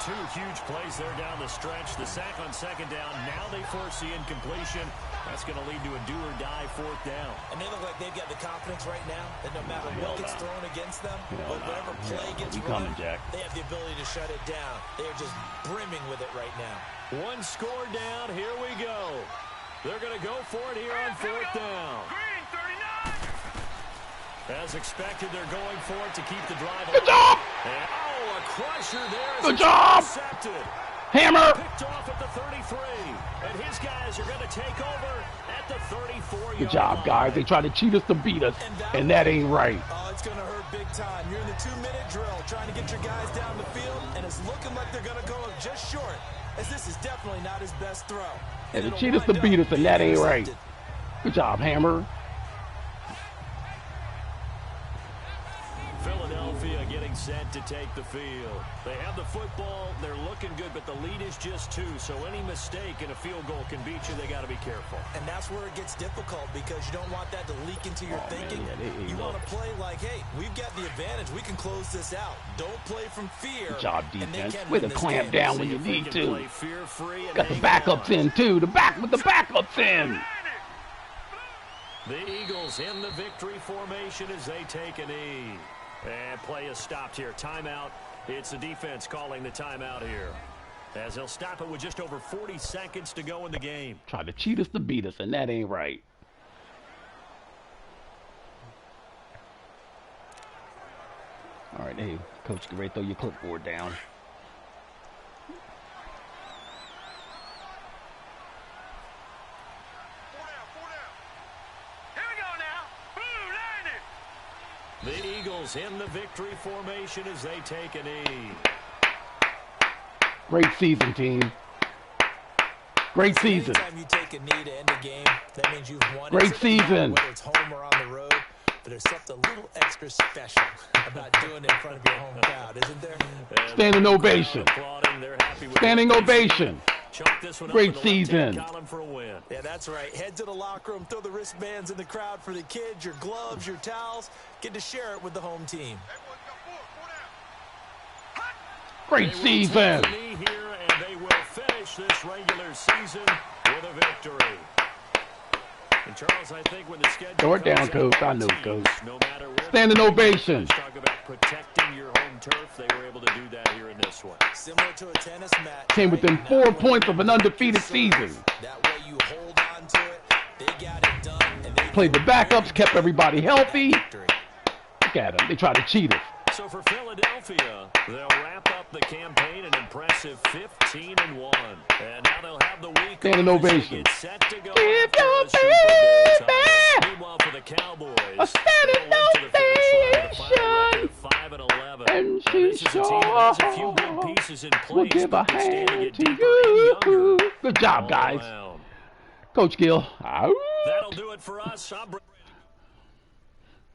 S3: 2 huge plays there down the stretch. The sack on second down. Now they force the incompletion. That's going to lead to a do-or-die 4th down.
S4: And they look like they've got the confidence right now that no matter what gets thrown against them, whatever play gets run, they have the ability to shut it down. They are just brimming with it right now.
S3: 1 score down. Here we go. They're going to go for it here on 4th down. As expected, they're going for it to keep the drive alive.
S1: Good job!
S3: And, a crusher there.
S1: Good job!
S3: Intercepted.
S1: Hammer!
S3: Picked off at the 33. And his guys are going to take over at the 34-yard
S1: Good job, guys. They tried to cheat us to beat us, and that ain't right.
S4: Oh, it's going to hurt big time. You're in the 2-minute drill trying to get your guys down the field, and it's looking like they're going to go just short, as this is definitely not his best throw.
S1: And they cheat us to beat us, and that ain't right. Good job, Hammer.
S3: Philadelphia getting set to take the field. They have the football. They're looking good, but the lead is just 2. So any mistake in a field goal can beat you. They got to be careful.
S4: And that's where it gets difficult because you don't want that to leak into your thinking.
S1: Man,
S4: you want to play like, hey, we've got the advantage. We can close this out. Don't play from fear.
S1: Good job, defense. Way to clamp down when you need to.
S3: Fear-free.
S1: Got the backups in, too. The backups in.
S3: The Eagles in the victory formation as they take a knee. And play is stopped here. Timeout. It's the defense calling the timeout here. As they'll stop it with just over 40 seconds to go in the game.
S1: Tried to cheat us to beat us, and that ain't right. All right, hey, Coach, get ready to throw your clipboard down.
S3: The Eagles in the victory formation as they take a knee.
S1: Great season, team. Great season.
S4: Anytime you take a knee to end a game, that means you've won.
S1: Great season.
S4: Whether it's home or on the road, but there's something a little extra special about doing it in front of your home crowd, isn't there?
S1: Standing ovation. Standing ovation. Great season.
S4: Yeah, that's right. Head to the locker room, throw the wristbands in the crowd for the kids, your gloves, your towels. Get to share it with the home team.
S1: Great season.
S3: Here, and they will finish this regular season with a victory. And Charles, I think when the schedule
S1: Throw it down,
S3: comes
S1: Coach.
S3: out,
S1: I know,
S3: teams,
S1: Coach.
S3: no matter where
S1: Standing
S3: they
S1: ovation.
S3: talk about protecting your home turf, they were able to do that here in this one.
S4: Similar to a tennis match.
S1: Came within 4 points of an undefeated season.
S4: That way you hold on to it. They got it done. And they
S1: Played the backups, kept everybody healthy.
S4: victory.
S1: Look at them. They tried to cheat us.
S3: So for Philadelphia, they'll wrap up the campaign an impressive 15-1. And now they'll have the week
S1: Standing
S3: off as they
S1: ovation.
S3: get set to go
S1: Give
S3: after
S1: your
S3: a Super Bowl
S1: baby
S3: title. Meanwhile, for the Cowboys,
S1: a standing
S3: they'll win to the finish line with a final record
S1: ovation.
S3: of 5-11.
S1: And
S3: Now,
S1: she
S3: this is a team that has a few good pieces in
S1: We'll
S3: place,
S1: give a
S3: but they're standing
S1: hand
S3: it
S1: to
S3: deeper and
S1: you.
S3: younger
S1: Good job,
S3: all
S1: guys.
S3: around.
S1: Coach Gill. Out.
S3: That'll do it for us.